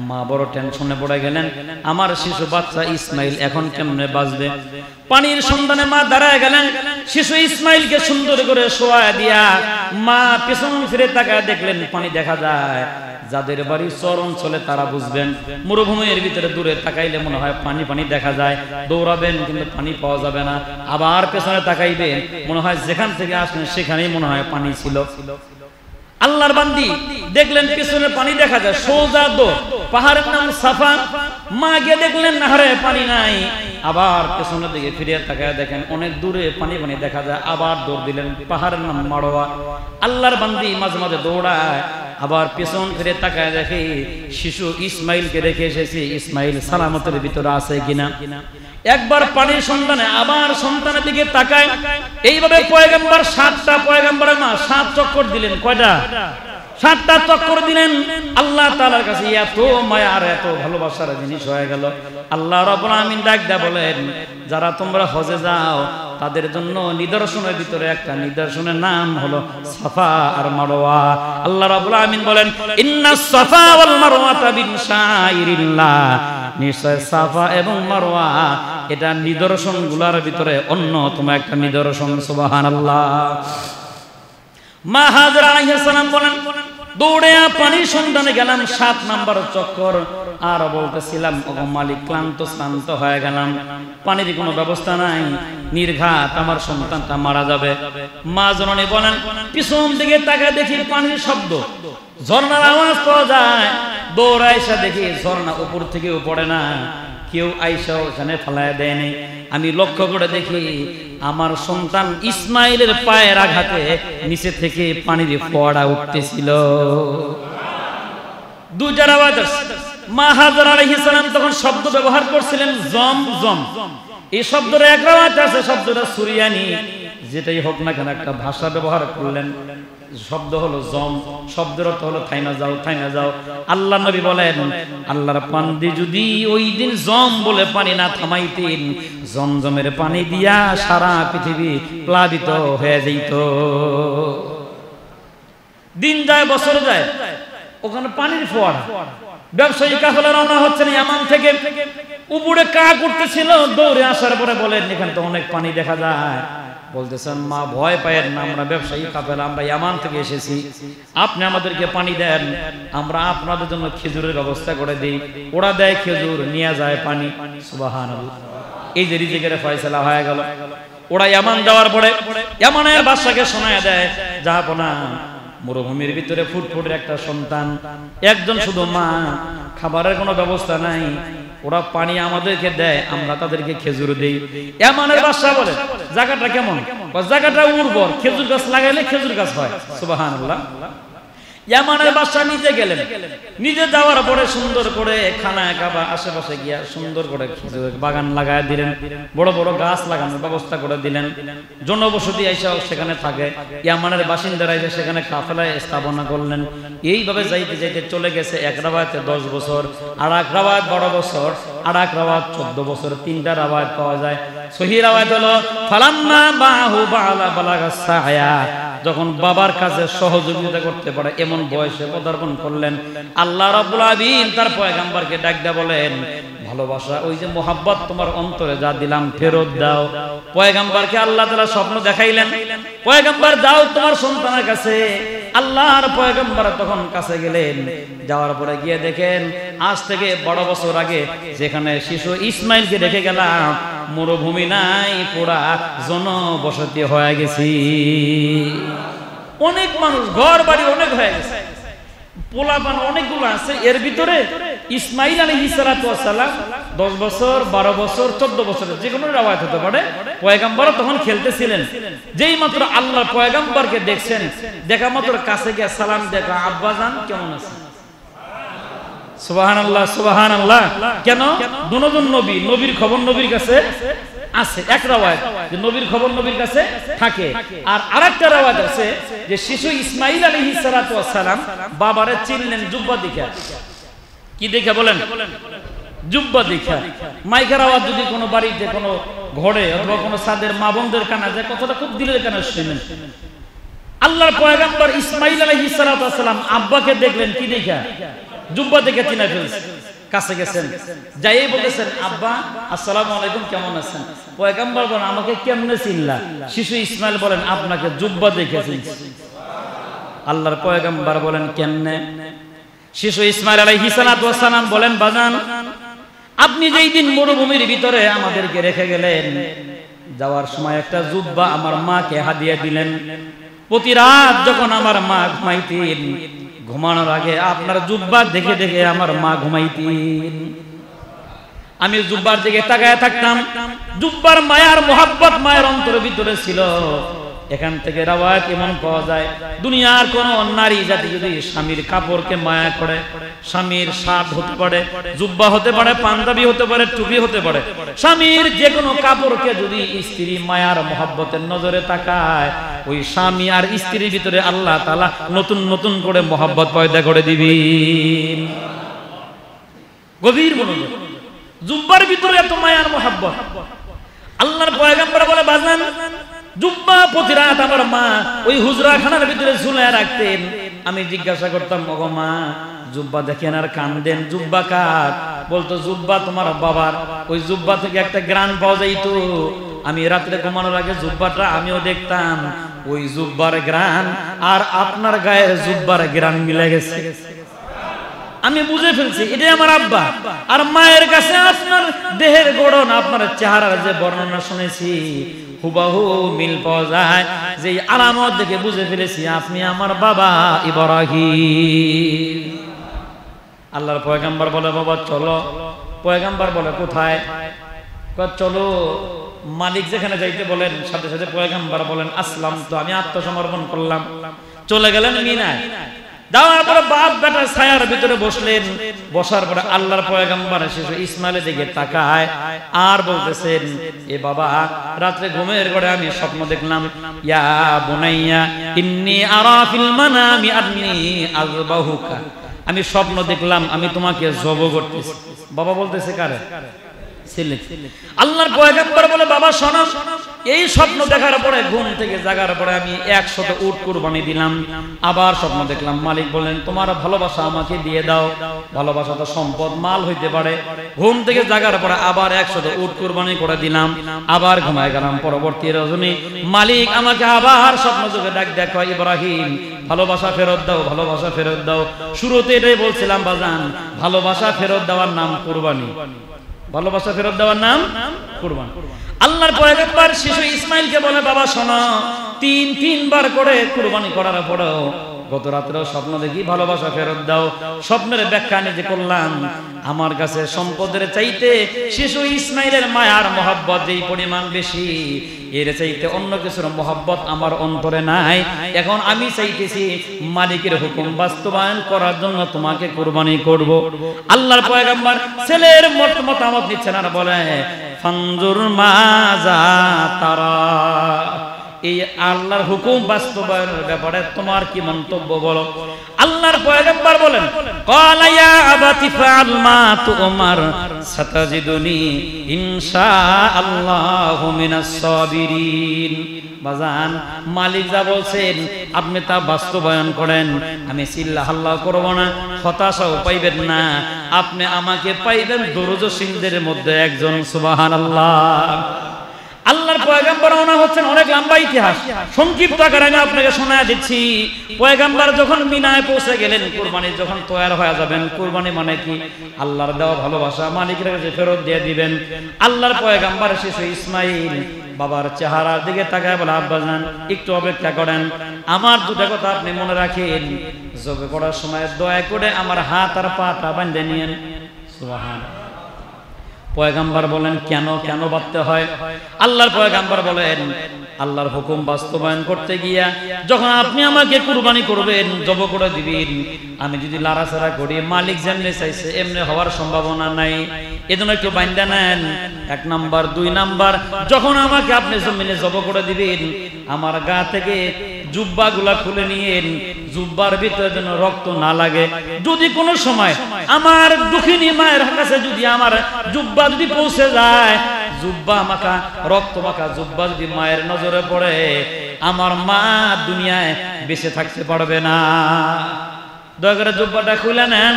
মা বড় টেনশনে পড়ে গেলেন, আমার শিশু বাচ্চা ইসমাইল এখন কেমনে বাঁচবে। পানির সন্ধানে মা দাঁড়ায় গেলেন। শিশু ইসমাইলকে সুন্দর করে শোয়া দিয়া মা পেছন ফিরে তাকায় দেখলেন পানি দেখা যায়। যাদের বাড়ি চর অঞ্চলে তারা বুঝবেন, মরুভূমির ভিতরে দূরে তাকাইলে মনে হয় পানি পানি দেখা যায়, দৌড়াবেন কিন্তু পানি পাওয়া যাবে না। আবার পেছনে তাকাইবেন মনে হয় যেখান থেকে আসলেন সেখানেই মনে হয় পানি ছিল। আল্লাহর বান্দি দেখলেন পিছনে পানি দেখা যায়, সোজা দৌড়, পাহাড়ের নাম সাফা। মা গিয়ে দেখলেন নাহারে পানি নাই। আবার পেছনের দিকে ফিরে তাকায় দেখেন অনেক দূরে পানি পানি দেখা যায়। আবার দৌড় দিলেন, পাহাড়ের নাম মারোয়া। আল্লাহর বান্দি মাঝে মাঝে দৌড়ায়, আবার পেছন ফিরে তাকায় দেখে শিশু ইসমাইলকে রেখে এসেছে, ইসমাইল সালামতের ভিতরে আছে কিনা। একবার পানির সন্ধানে আবার সন্তানের দিকে তাকায়। এইভাবে পয়গম্বর 7টা পয়গম্বরের মা 7 চক্কর দিলেন। কয়টা? 7টা চক্কর দিলেন। আল্লাহ তাআলার কাছে এত মায়া আর এত ভালোবাসার জিনিস হয়ে গেল। আল্লাহ রাব্বুল আমিন ডাক দেয়া বলেন, যারা তোমরা হজে যাও তাদের জন্য নিদর্শনের ভিতরে একটা নিদর্শনের নাম হলো সাফা আর মারওয়া। আল্লাহ রাব্বুল আমিন বলেন, ইন্নাস সাফা ওয়াল মারওয়াতা মিন শাইরিল্লাহ, নিশ্চয় সাফা এবং মারওয়া এটা নিদর্শনগুলোর ভিতরে অন্যতম একটা নিদর্শন। সুবহানাল্লাহ। মা হাজরা আলাইহিস সালাম বলেন, দৌড়ে পানির সন্ধানে গেলাম 7 নাম্বার চক্কর, আর বলতেছিলাম ওগো মালিক ক্লান্ত হয়ে গেলাম, পানির কোনো ব্যবস্থা নাই, নির্ঘাত আমার সন্তানটা মারা যাবে। মা জননী বলেন, পিছন দিকে তাকায় দেখি পানির শব্দ, ঝর্ণার আওয়াজ পাওয়া যায়। দৌড়ে আইসা দেখি ঝর্ণা উপর থেকেও পড়ে না, কেউ আইসা ওখানে ফেলায় দেয়নি। আমি লক্ষ্য করে দেখি আমার সন্তান ইসমাইলের পায়ের আঘাতে নিচে থেকে পানির ফোয়ারা উঠতেছিল। দুইটার আওয়াজ আসছে। মা হাজরা আলাইহিস সালাম তখন শব্দ ব্যবহার করছিলেন জম জম। এই শব্দের এক আওয়াজ আছে, শব্দটা সুরিয়ানি, যেটাই হোক না কেন একটা ভাষা ব্যবহার করলেন। শব্দ হলো জম, শব্দের অর্থ হলো থাইনা যাও, থাইনা যাও। আল্লাহ নবী বলেন, আল্লাহর বান্দি যদি ওই দিন জম বলে পানি না থামাইতেন, জমজমের পানি দিয়া সারা পৃথিবী প্লাবিত হয়ে যেত। দিন যায় বছর যায়, ওখানে পানির ফোয়ারা। ব্যবসায়ী কাফেলা রওনা হচ্ছেন ইয়ামান থেকে, উপরে কাক উঠতেছিল। দৌড়ে আসার পরে বলেন, এখানে তো অনেক পানি দেখা যায়। বলতেছেন, মা ভয় পায়েন না, আমরা ব্যবসায়ী কাফেলা, আমরা ইয়ামান থেকে এসেছি, আপনি আমাদেরকে পানি দেন, আমরা আপনাদের জন্য খেজুরের ব্যবস্থা করে দিই। ওরা দেয় খেজুর, নিয়ে যায় পানি। সুবহানাল্লাহ। এই যে রিজিকের ফয়সালা হয়ে গেল। ওরা ইয়ামান যাওয়ার পরে ইয়ামানের বাদশাকে শোনায় দেয়, জাহাপনা মরুভূমির ভিতরে ফুটফুটের একটা সন্তান, একজন শুধু মা, খাবারের কোনো ব্যবস্থা নাই, ওরা পানি আমাদেরকে দেয়, আমরা তাদেরকে খেজুর দেই। ইয়ামানের বাদশা বলে, জায়গাটা কেমন? জায়গাটা উর্বর, খেজুর গাছ লাগাইলে খেজুর গাছ হয়। সুবহানাল্লাহ। ইয়ামানের বাদশা নিজে গেলেন, নিজে যাওয়ার পরে সুন্দর করে খানা কাবা আশেপাশে গিয়া সুন্দর করে খেজুরের বাগান লাগায় দিলেন, বড় বড় গাছ লাগানোর ব্যবস্থা করে দিলেন। জনবসতি আইসা সেখানে থাকে, ইয়ামানের বাসিন্দারা এসে সেখানে কাফেলায় স্থাপনা করলেন। এইভাবে যাইতে যাইতে চলে গেছে এক রাওয়ায়াতে 10 বছর, আর এক রাওয়ায়াত 12 বছর, আর এক রাওয়ায়াত 14 বছর। 3টা রাওয়ায়াত পাওয়া যায়। সহিহ রাওয়ায়াত হলো ফালাম্মা বাহু বালা বালাগাস সায়া, যখন বাবার কাছে সহযোগিতা করতে পারে এমন বয়সে পদার্পণ করলেন। আল্লাহ রাব্বুল আলামিন তার পয়গম্বরকে ডাক দেয়া বলেন, ভালোবাসা, ওই যে মোহাব্বত তোমার অন্তরে যা দিলাম ফেরত দাও। পয়গম্বরকে আল্লাহ তাআলা স্বপ্ন দেখাইলেন, পয়গম্বর যাও তোমার সন্তানের কাছে। আল্লাহর পয়গম্বর তখন কাছে গেলেন, যাওয়ার পরে গিয়ে দেখেন আজ থেকে 12 বছর আগে যেখানে শিশু ইসমাইলকে রেখে গেলাম, মরুভূমি নাই, পুরা জনবসতি হয়ে গেছি। অনেক মানুষ, ঘর বাড়ি অনেক হয়ে গেছে। পোলাপান অনেকগুলো আছে, এর ভিতরে ইসমাইল আলাইহিস সালাতু ওয়াস সালাম 10 বছর 12 বছর 14 বছরের যে কোনো রাওয়ায়াত হতে পারে, পয়গম্বর তখন খেলতেছিলেন। যেই মাত্র আল্লাহর পয়গম্বরকে দেখছেন, দেখা মাত্র কাছে গিয়ে সালাম দেখা, আব্বাজান কেমন আছেন? সুবহানাল্লাহ সুবহানাল্লাহ। কেন? দুজন নবী, নবীর খবর নবীর কাছে আছে, এক রাওয়ায়াত যে নবীর খবর নবীর কাছে থাকে। আর আরেকটা রাওয়ায়াত আছে যে শিশু ইসমাইল আলাইহিস সালাতু ওয়াস সালাম বাবারে চিনলেন জুব্বা দেখা। কি দেখে বলেন? জুব্বা দেখা। মাইকের আওয়াজ যদি কোনো বাড়িতে কোনো ঘরে অথবা কোনো সাদের মা বোনদের কানে যায়, কথাটা খুব দিলের কানে শুনেন। আল্লাহর পয়গম্বর ইসমাইল আলাইহিস সালাতু ওয়াস সালাম আব্বাকে দেখলেন কি দেখা? জুব্বা দেখে চিনা ফেলছে। কাছে গেছেন, যাই বলেছেন, আব্বা আসসালামু আলাইকুম, কেমন আছেন? পয়গম্বর বলেন, আমাকে কেমনে চিনলা? শিশু ইসমাইল বলেন, আপনাকে জুব্বা দেখে চিনছি। আল্লাহর পয়গম্বর বলেন, কেমনে? শিশু ইসমাইল আলাইহিস সালাতু ওয়াস সালাম বলেন, বাজান আপনি যেই দিন মরুভূমির ভিতরে আমাদেরকে রেখে গেলেন, যাওয়ার সময় একটা জুব্বা আমার মাকে হাদিয়া দিলেন। প্রতি রাত যখন আমার মা ঘুমাইতেন, ঘুমানোর আগে আপনার জুব্বা দেখে দেখে আমার মা ঘুমাইতেন। আমি জুব্বার দিকে তাকায় থাকতাম। জুব্বার মায়ার মোহাব্বত মায়ের অন্তরের ভিতরে ছিল। এখান থেকে রাওয়ায়াত এমন পাওয়া যায়, দুনিয়ার কোন নারী জাতি যদি স্বামীর কাপড়কে মায়া করে, স্বামীর শার্ট হতে পারে, জুব্বা হতে পারে, পাঞ্জাবি হতে পারে, টুপি হতে পারে, স্বামীর যে কোনো কাপড়কে যদি স্ত্রী মায়ার মোহাব্বতের নজরে তাকায়, ওই স্বামী আর স্ত্রীর ভিতরে আল্লাহ তাআলা নতুন নতুন করে মোহাব্বত পয়দা করে দিবেন। গভীর মনোযোগ। জুব্বার ভিতরে এত মায়ার মোহাব্বত। আল্লাহর পয়গম্বর বলে, বাজান জুব্বা প্রতি রাত আমার মা ওই হুজরা খানার ভিতরে ঝুলায় রাখতেন। আমি জিজ্ঞাসা করতাম, ওগো মা জুব্বা দেখেন আর কান্দেন, জুব্বা কার? বলতো, জুব্বা তোমার বাবার। ওই জুব্বা থেকে একটা গ্রান পাওয়া যাইতো। আমি রাত্রে ঘুমানোর আগে জুব্বাটা আমিও দেখতাম, ওই জুব্বার গ্রান আর আপনার গায়ের জুব্বার গ্রান মিলে গেছে। আমি বুঝে ফেলছি এটাই আমার আব্বা। আর মায়ের কাছে আপনার দেহের গড়ন, আপনার চেহারার যে বর্ণনা শুনেছি, হুবাহু মিল পাওয়া যায়। যে আলামত দেখে বুঝে ফেলেছি আপনি আমার বাবা ইব্রাহিম। আল্লাহর পয়গম্বর বলে, বাবা চলো। পয়গম্বর বলে, কোথায়? চলো মালিক যেখানে যাইতে বলেন। সাথে সাথে পয়গম্বর বলেন, আসলাম তো, আমি আত্মসমর্পণ করলাম। চলে গেলেন মিনায়। যাওয়ার পরে বাপ বেটার ছায়ার ভিতরে বসলেন। বসার পরে আল্লাহর পয়গম্বর শিশু ইসমাইলের দিকে তাকায় আর বলতেছেন, এ বাবা রাতে ঘুমের ঘরে আমি স্বপ্ন দেখলাম, ইয়া বুনাইয়া ইন্নী আরা ফিল মানামি আন্নী আযবাহুকা। আমি স্বপ্ন দেখলাম আমি তোমাকে জব করতেছি। বাবা বলতেছে কারে? ছেলে। আল্লাহর পয়গম্বর বলে, বাবা শোনো, এই স্বপ্ন দেখার পরে ঘুম থেকে জাগার পরে আমি 100 উট কুরবানি দিলাম। আবার স্বপ্ন দেখলাম। মালিক বলেন, তোমার ভালোবাসা আমাকে দিয়ে দাও। ভালোবাসা তো সম্পদ, মাল হইতে পারে। ঘুম থেকে জাগার পরে আবার 100 উট কুরবানি করে দিলাম। আবার ঘুমায় গেলাম। পরবর্তী রজনী মালিক আমাকে আবার স্বপ্ন যোগে ডাক দেখো, ইব্রাহিম ভালোবাসা ফেরত দাও, ভালোবাসা ফেরত দাও। শুরুতে এটাই বলছিলাম বাজান, ভালোবাসা ফেরত দেওয়ার নাম কুরবানি। ভালোবাসা ফেরত দেওয়ার নাম কুরবানি। আল্লাহর পয়গম্বর শিশু ইসমাইলকে বলে, বাবা শোনো, 3বার করে কুরবানি করার পরেও গত রাত্রেও স্বপ্ন দেখি ভালোবাসা ফেরত দাও। স্বপ্নের ব্যাখ্যা নিজে করলাম। আমার কাছে সম্পদের চাইতে শিশু ইসমাইলের মায়ার মহব্বত যেই পরিমাণ বেশি, এর চাইতে অন্য কিছুর মহব্বত আমার অন্তরে নাই। এখন আমি চাইতেছি মালিকের হুকুম বাস্তবায়ন করার জন্য তোমাকে কুরবানি করব। আল্লাহর পয়গম্বর ছেলের মতামত নিচ্ছেন আর বলে, ফানজুর মাজা তারা, এই আল্লাহর হুকুম বাস্তবায়নের ব্যাপারে তোমার কি মন্তব্য বলো। আল্লাহর পয়গম্বর বলেন, ক্বালা ইয়া আবাতি ফাআল মা তুমার সাতাজিদুনি ইনশাআল্লাহু মিনাস সাবিরিন। বাজান মালিক যা বলছেন আপনি তা বাস্তবায়ন করেন। আমি চিল্লা হাল্লা করব না, হতাশাও পাইবেন না। আপনি আমাকে পাইবেন দরুদশীলদের মধ্যে একজন। সুবহানাল্লাহ। আল্লাহর পয়গম্বর রওনা হচ্ছেন, অনেক লম্বা ইতিহাস, সংক্ষিপ্ত আকারে আমি আপনাকে শোনায় দিচ্ছি। পয়গম্বর যখন মিনায় পৌঁছে গেলেন, কুরবানি যখন তৈরি হয়ে যাবেন, কুরবানি মানে কি? আল্লাহর দেওয়া ভালোবাসা মালিকের কাছে ফেরত দিয়ে দিবেন। আল্লাহর পয়গম্বর শিশু ইসমাইল বাবার চেহারার দিকে তাকায় বলে, আব্বাজান একটু অপেক্ষা করেন, আমার দুটো কথা আপনি মনে রাখেন, জবে করার সময় দয়া করে আমার হাত আর পাটা বাঁধে নিয়েন। সুবহানাল্লাহ। পয়গম্বর বলেন, কেন কেন বাঁধতে হয়? আল্লাহর পয়গম্বর বলেন, আল্লাহর হুকুম বাস্তবায়ন করতে গিয়া যখন আপনি আমাকে কুরবানি করবেন, জব করে দিবেন, আমি যদি লাড়াচাড়া করি, মালিক যেমনি চাইছে এমনি হওয়ার সম্ভাবনা নাই, এজন্য একটু বাঁধা নেন। 1 নাম্বার। 2 নাম্বার, যখন আমাকে আপনি জমিনে জব করে দিবেন, আমার গা থেকে জুব্বা গুলা খুলে নিয়েন, জুব্বার ভিতরে যেন রক্ত না লাগে। যদি কোনো সময় আমার দুঃখিনী মায়ের কাছে যদি আমার জুব্বা যদি পৌঁছে যায়, জুব্বা মাখা রক্ত মাখা জুব্বা যদি মায়ের নজরে পড়ে, আমার মা দুনিয়ায় বেঁচে থাকতে পারবে না। দয়া করে জুব্বাটা খুলে নেন।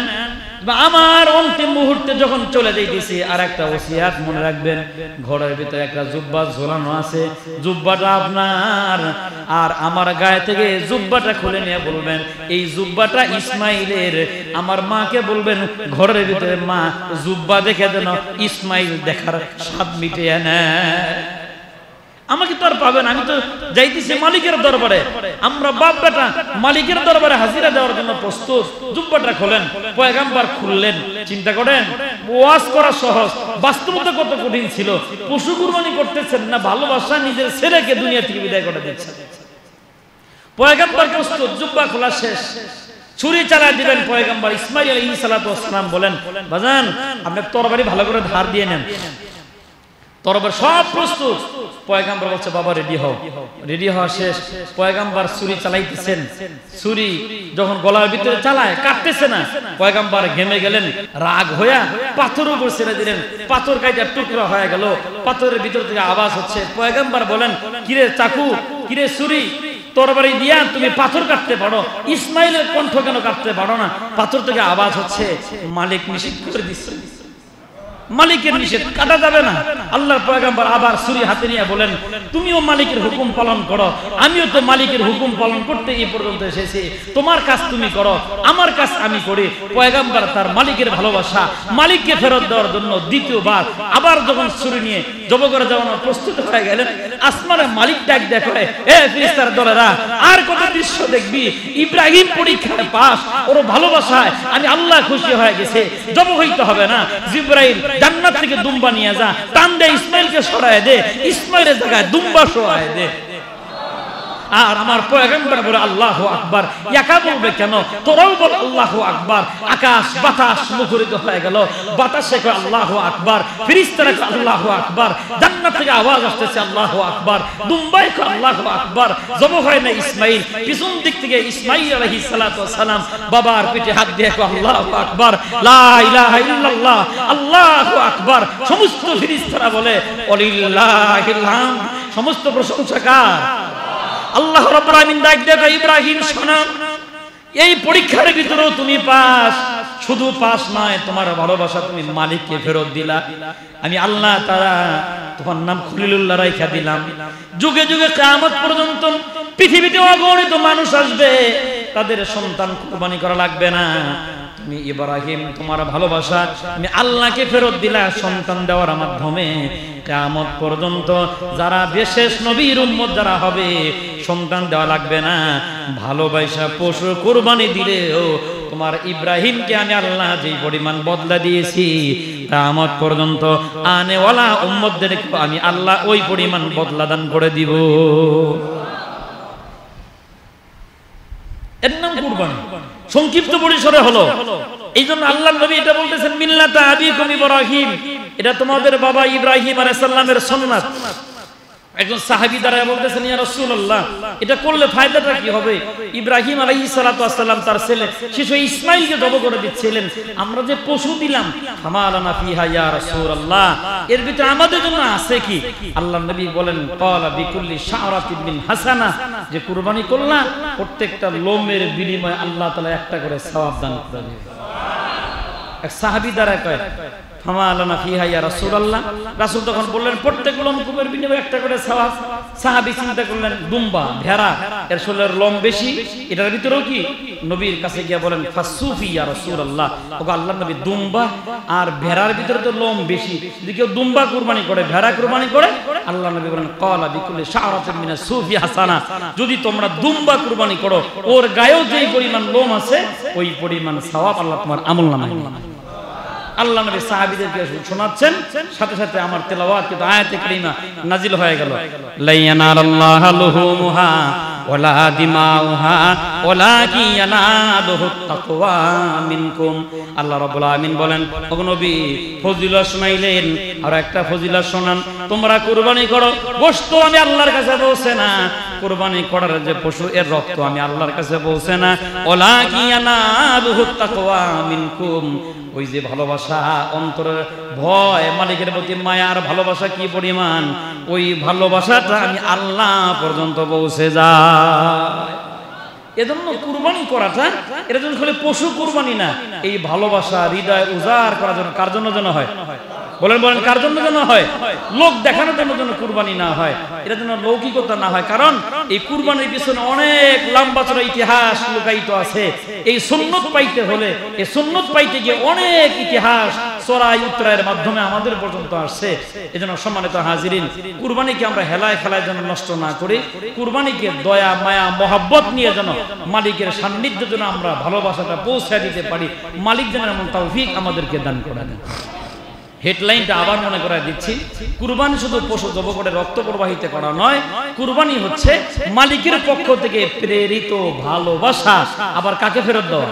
আমার অন্তিম মুহূর্তে যখন চলে যাইতেছি, আর একটা ওসিয়াত মনে রাখবেন, ঘরের ভিতরে একটা জুব্বা ঝোলানো আছে, জুব্বাটা আপনার, আর আমার গায়ে থেকে জুব্বাটা খুলে নিয়ে বলবেন, এই জুব্বাটা ইসমাইলের। আমার মাকে বলবেন, ঘরের ভিতরে মা জুব্বা দেখে যেন ইসমাইল দেখার স্বাদ মিটিয়ে নেয়। আমাকে তো আর পাবেন, আমি তো যাইতেছি মালিকের দরবারে। আমরা বাপ বেটা মালিকের দরবারে হাজিরা দেওয়ার জন্য প্রস্তুত। জুব্বাটা খোলেন। পয়গম্বর খুললেন। চিন্তা করেন, ওয়াজ করা সহজ, বাস্তবতা কত কঠিন ছিল। পশু কুরবানি করতেছেন না, ভালোবাসা নিজের ছেলেকে দুনিয়া থেকে বিদায় করে দিচ্ছেন। পয়গম্বর প্রস্তুত, জুব্বা খোলা শেষ, ছুরি চালায় দিবেন। পয়গম্বর ইসমাইল আলাইহিস সালাতু ওয়াস সালাম বলেন, বাজান আপনি তরবারি ভালো করে ধার দিয়ে নেন। তরবারি সব প্রস্তুত। পয়গম্বর বলছে, বাবা রেডি হও। রেডি হওয়া শেষ। পয়গম্বর ছুরি চালাইতেছেন। ছুরি যখন গলার ভিতরে চালায়, কাটতেছে না। পয়গম্বর ঘেমে গেলেন, রাগ হইয়া পাথরের উপর ছেড়ে দিলেন। পাথর কাইটা টুকরা হয়ে গেল। পাথরের ভিতর থেকে আওয়াজ হচ্ছে। পয়গম্বর বলেন, কিরে চাকু, কিরে ছুরি, তরবারি দিয়া তুমি পাথর কাটতে পারো, ইসমাইলের কণ্ঠ কেন কাটতে পারো না? পাথর থেকে আওয়াজ হচ্ছে, মালিক নিষেধ করে দিচ্ছে, মালিকের নিষেধ, কাটা যাবে না। আল্লাহর পয়গম্বর আবার ছুরি হাতে নিয়ে বলেন, তুমিও মালিকের হুকুম পালন করো, আমিও তো মালিকের হুকুম পালন করতে এই পর্যন্ত এসেছি। তোমার কাজ তুমি করো, আমার কাজ আমি করি। পয়গম্বর তার মালিকের ভালোবাসা, মালিককে ফেরত দেওয়ার জন্য দ্বিতীয়বার আবার যখন ছুরি নিয়ে জব করে যাওয়ানোর প্রস্তুত হয়ে গেলেন, আসমানের মালিক ডাক দেখে, এ ফেরেশতার দলেরা, আর কত দৃশ্য দেখবি? ইব্রাহিম পরীক্ষায় পাস, ওর ভালোবাসায় আমি আল্লাহ খুশি হয়ে গেছে, জব হইতে হবে না। জিবরাইল জান্নাত থেকে দুম্বা নিয়ে যা, টান দে, ইসমাইলকে সরায় দে, ইসমাইলের জায়গায় দুম্বা সরায় দে। আর আমার পয়গম্বর বলে আল্লাহু আকবার। একা বলবে কেন? তোরাও বল আল্লাহু আকবার। আকাশ বাতাস মুখরিত হয়ে গেল, বাতাসে কয় আল্লাহু আকবার, ফেরেশতারা কয় আল্লাহু আকবার, জান্নাত থেকে আওয়াজ আসতেছে আল্লাহু আকবার, দুম্বাই কয় আল্লাহু আকবার। জব হয় না ইসমাইল, পিছন দিক থেকে ইসমাইল আলাইহিস সালাতু ওয়াস সালাম বাবার পিঠে হাত দিয়ে কয় আল্লাহু আকবার, লা ইলাহা ইল্লাল্লাহ, আল্লাহু আকবার। সমস্ত ফেরেশতারা বলে ওয়ালিল্লাহিল হামদ, সমস্ত প্রশংসা কার? আল্লাহ রাব্বুল আলামিন ডাক দেয়, ইব্রাহিম শোনো, এই পরীক্ষার ভিতরেও তুমি পাস। শুধু পাস নয়, তোমার ভালোবাসা তুমি মালিককে ফেরত দিলা। আমি আল্লাহ তাআলা তোমার নাম খলিলুল্লাহ রাইখা দিলাম। যুগে যুগে কিয়ামত পর্যন্ত পৃথিবীতে অগণিত মানুষ আসবে, তাদের সন্তান কুরবানি করা লাগবে না। তুমি ইব্রাহিম, তোমার ভালোবাসা তুমি আল্লাহকে ফেরত দিলা সন্তান দেওয়ার মাধ্যমে। কিয়ামত পর্যন্ত যারা বিশেষ নবীর উম্মত যারা হবে, সন্তান দেওয়া লাগবে না। ভালোবাসা পশু কুরবানি দিলেও তোমার ইব্রাহিমকে আমি আল্লাহ যে পরিমাণ বদলা দিয়েছি, কিয়ামত পর্যন্ত আনেওয়ালা উম্মতদেরকে আমি আল্লাহ ওই পরিমাণ বদলা দান করে দিব। এর নাম কুরবানি। সংক্ষিপ্ত পরিসরে হলো। এই জন্য আল্লাহ নবী এটা বলতেছেন, মিল্লাতা আবিকুম ইব্রাহিম, এটা তোমাদের বাবা ইব্রাহিম আলাইহিস সালামের সুন্নাত। একজন সাহাবী দাঁড়ায় বলতেছেন, ইয়া রাসূলুল্লাহ, এটা করলে ফায়দাটা কি হবে? ইব্রাহিম আলাইহিস সালাতু ওয়াস সালাম তার ছেলে শিশু ইসমাইলকে জব করে দিচ্ছিলেন, আমরা যে পশু দিলাম, ফামালানা ফিহা ইয়া রাসূলুল্লাহ, এর ভিতরে আমাদের জন্য আছে কি? আল্লাহ নবী বলেন, ক্বালা বিকুল্লি শা'রাতিন মিন হাসানা, যে কুরবানি করলাম প্রত্যেকটা লোমের বিনিময়ে আল্লাহ তাআলা একটা করে সওয়াব দান করে দিবেন। এক সাহাবী দাঁড়ায় কয়, ফামা লানা ফিহা ইয়া রাসূলুল্লাহ। রাসূল তখন বললেন প্রত্যেক লোমকূপের বিনিময়ে একটা করে সওয়াব। সাহাবী চিন্তা করলেন দুম্বা, ভেড়া, এর শরীরের লোম বেশি, এটার ভিতরেও কি? নবীর কাছে গিয়ে বলেন ফাসুফি ইয়া রাসূলুল্লাহ, ওগো আল্লাহর নবী দুম্বা আর ভেড়ার ভিতরে তো লোম বেশি, যদি কেউ দুম্বা কুরবানি করে, ভেড়া কুরবানি করে, আল্লাহর নবী বলেন ক্বালা বিকুল্লি শা'রাতিন মিনাস সুফি হাসানা, যদি তোমরা দুম্বা কুরবানি করো ওর গায়েও যেই পরিমাণ লোম আছে ওই পরিমাণ সওয়াব আল্লাহ তোমার আমলনামায়। আল্লাহ নবী সাহাবীদেরকে শোনাচ্ছেন, সাথে সাথে আমার তেলাওয়াত কিন্তু আয়াতে কারিমা নাজিল হয়ে গেল। লা ইয়ানালাল্লাহু লুহুমুহা ওয়ালা দিমাউহা ওয়ালাকিন ইয়ানালুহুত তাকওয়া মিনকুম। আল্লাহ রাব্বুল আলামিন বলেন, ওগো নবী ফজিলত শুনাইলেন, আর একটা ফজিলত শোনান, তোমরা কুরবানি করো, গোশত আমি আল্লাহর কাছে পৌঁছে না, কুরবানি করার যে পশু এর রক্ত আমি আল্লাহর কাছে পৌঁছে না, ওয়ালাকিন ইয়ানালুহুত তাকওয়া মিনকুম। ওই যে ভালোবাসা, অন্তরের ভয়, মালিকের প্রতি মায়া আর ভালোবাসা কি পরিমাণ, ওই ভালোবাসাটা আমি আল্লাহ পর্যন্ত পৌঁছে যায়। এজন্য কুরবানি করাটা এটা যেন খালি পশু কুরবানি না, এই ভালোবাসা হৃদয় উজাড় করার জন্য, কার জন্য যেন হয়? বলেন বলেন, কার জন্য যেন হয়? লোক দেখানোর জন্য যেন কুরবানি না হয়, এটা যেন লৌকিকতা না হয়। কারণ এই কুরবানির পিছনে অনেক লম্বা চড়া ইতিহাস লুকায়িত আছে। এই সুন্নত পাইতে হলে, এই সুন্নত পাইতে গিয়ে অনেক ইতিহাস চড়াই উত্তরায়ের মাধ্যমে আমাদের পর্যন্ত আসছে। এজন্য সম্মানিত হাজিরিন, কুরবানিকে আমরা হেলায় খেলায় যেন নষ্ট না করি, কুরবানিকে দয়া মায়া মহব্বত নিয়ে যেন মালিকের সান্নিধ্যে যেন আমরা ভালোবাসাটা পৌঁছে দিতে পারি। মালিক যেন এমন তৌফিক আমাদেরকে দান করে দেন। হেডলাইনটা আবার মনে করায় দিচ্ছি, কুরবানি শুধু পশু জব করে রক্ত প্রবাহিত করা নয়, কুরবানি হচ্ছে মালিকের পক্ষ থেকে প্রেরিত ভালোবাসা। আবার কাকে ফেরত দেওয়া?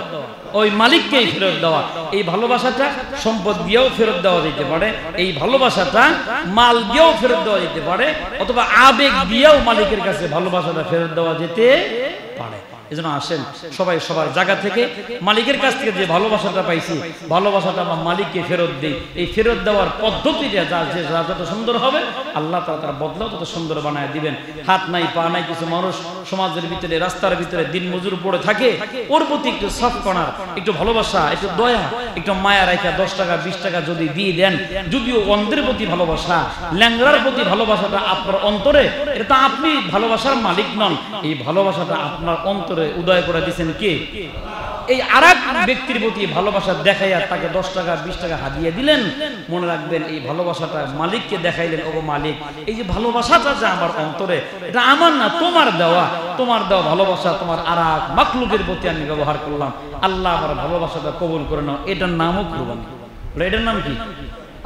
ওই মালিককেই ফেরত দেওয়া। এই ভালোবাসাটা সম্পদ দিয়েও ফেরত দেওয়া যেতে পারে, এই ভালোবাসাটা মাল দিয়েও ফেরত দেওয়া যেতে পারে, অথবা আবেগ দিয়েও মালিকের কাছে ভালোবাসাটা ফেরত দেওয়া যেতে পারে। এজন্য আসেন সবাই সবার জায়গা থেকে মালিকের কাছ থেকে যে ভালোবাসাটা পাইছি, ভালোবাসাটা আমরা মালিককে ফেরত দিই। এই ফেরত দেওয়ার পদ্ধতিটা যত সুন্দর হবে আল্লাহ তাআলা তার বদলাও তত সুন্দর বানায় দিবেন। হাত নাই পা নাই কিছু মানুষ সমাজের ভিতরে, রাস্তার ভিতরে দিন মজুর পড়ে থাকে, ওর প্রতি একটু সফট কর্নার, একটু ভালোবাসা, একটু দয়া, একটু মায়া রাখা 10 টাকা 20 টাকা যদি দিয়ে দেন, যদিও অন্ধের প্রতি ভালোবাসা, ল্যাংড়ার প্রতি ভালোবাসাটা আপনার অন্তরে, এটা তো আপনি ভালোবাসার মালিক নন, এই ভালোবাসাটা আপনার অন্তরে উদয় করে দিয়েছেন কে? এই আরেক ব্যক্তির প্রতি ভালোবাসা দেখাইয়া তাকে 10 টাকা 20 টাকা হাদিয়া দিলেন, মনে রাখবেন এই ভালোবাসাটা মালিককে দেখাইলেন, ওগো মালিক এই যে ভালোবাসাটা যে আমার অন্তরে, এটা আমার না, তোমার দেওয়া, তোমার দেওয়া ভালোবাসা তোমার আরেক মাখলুকের প্রতি আমি ব্যবহার করলাম, আল্লাহ আমার ভালোবাসাটা কবুল করে নাও। এটার নামও কুরবানি। এটার নাম কি?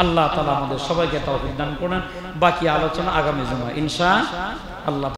আল্লাহ তাআলা আমাদের সবাইকে তৌফিক দান করেন। বাকি আলোচনা আগামী জুমা ইনশাআল্লাহ।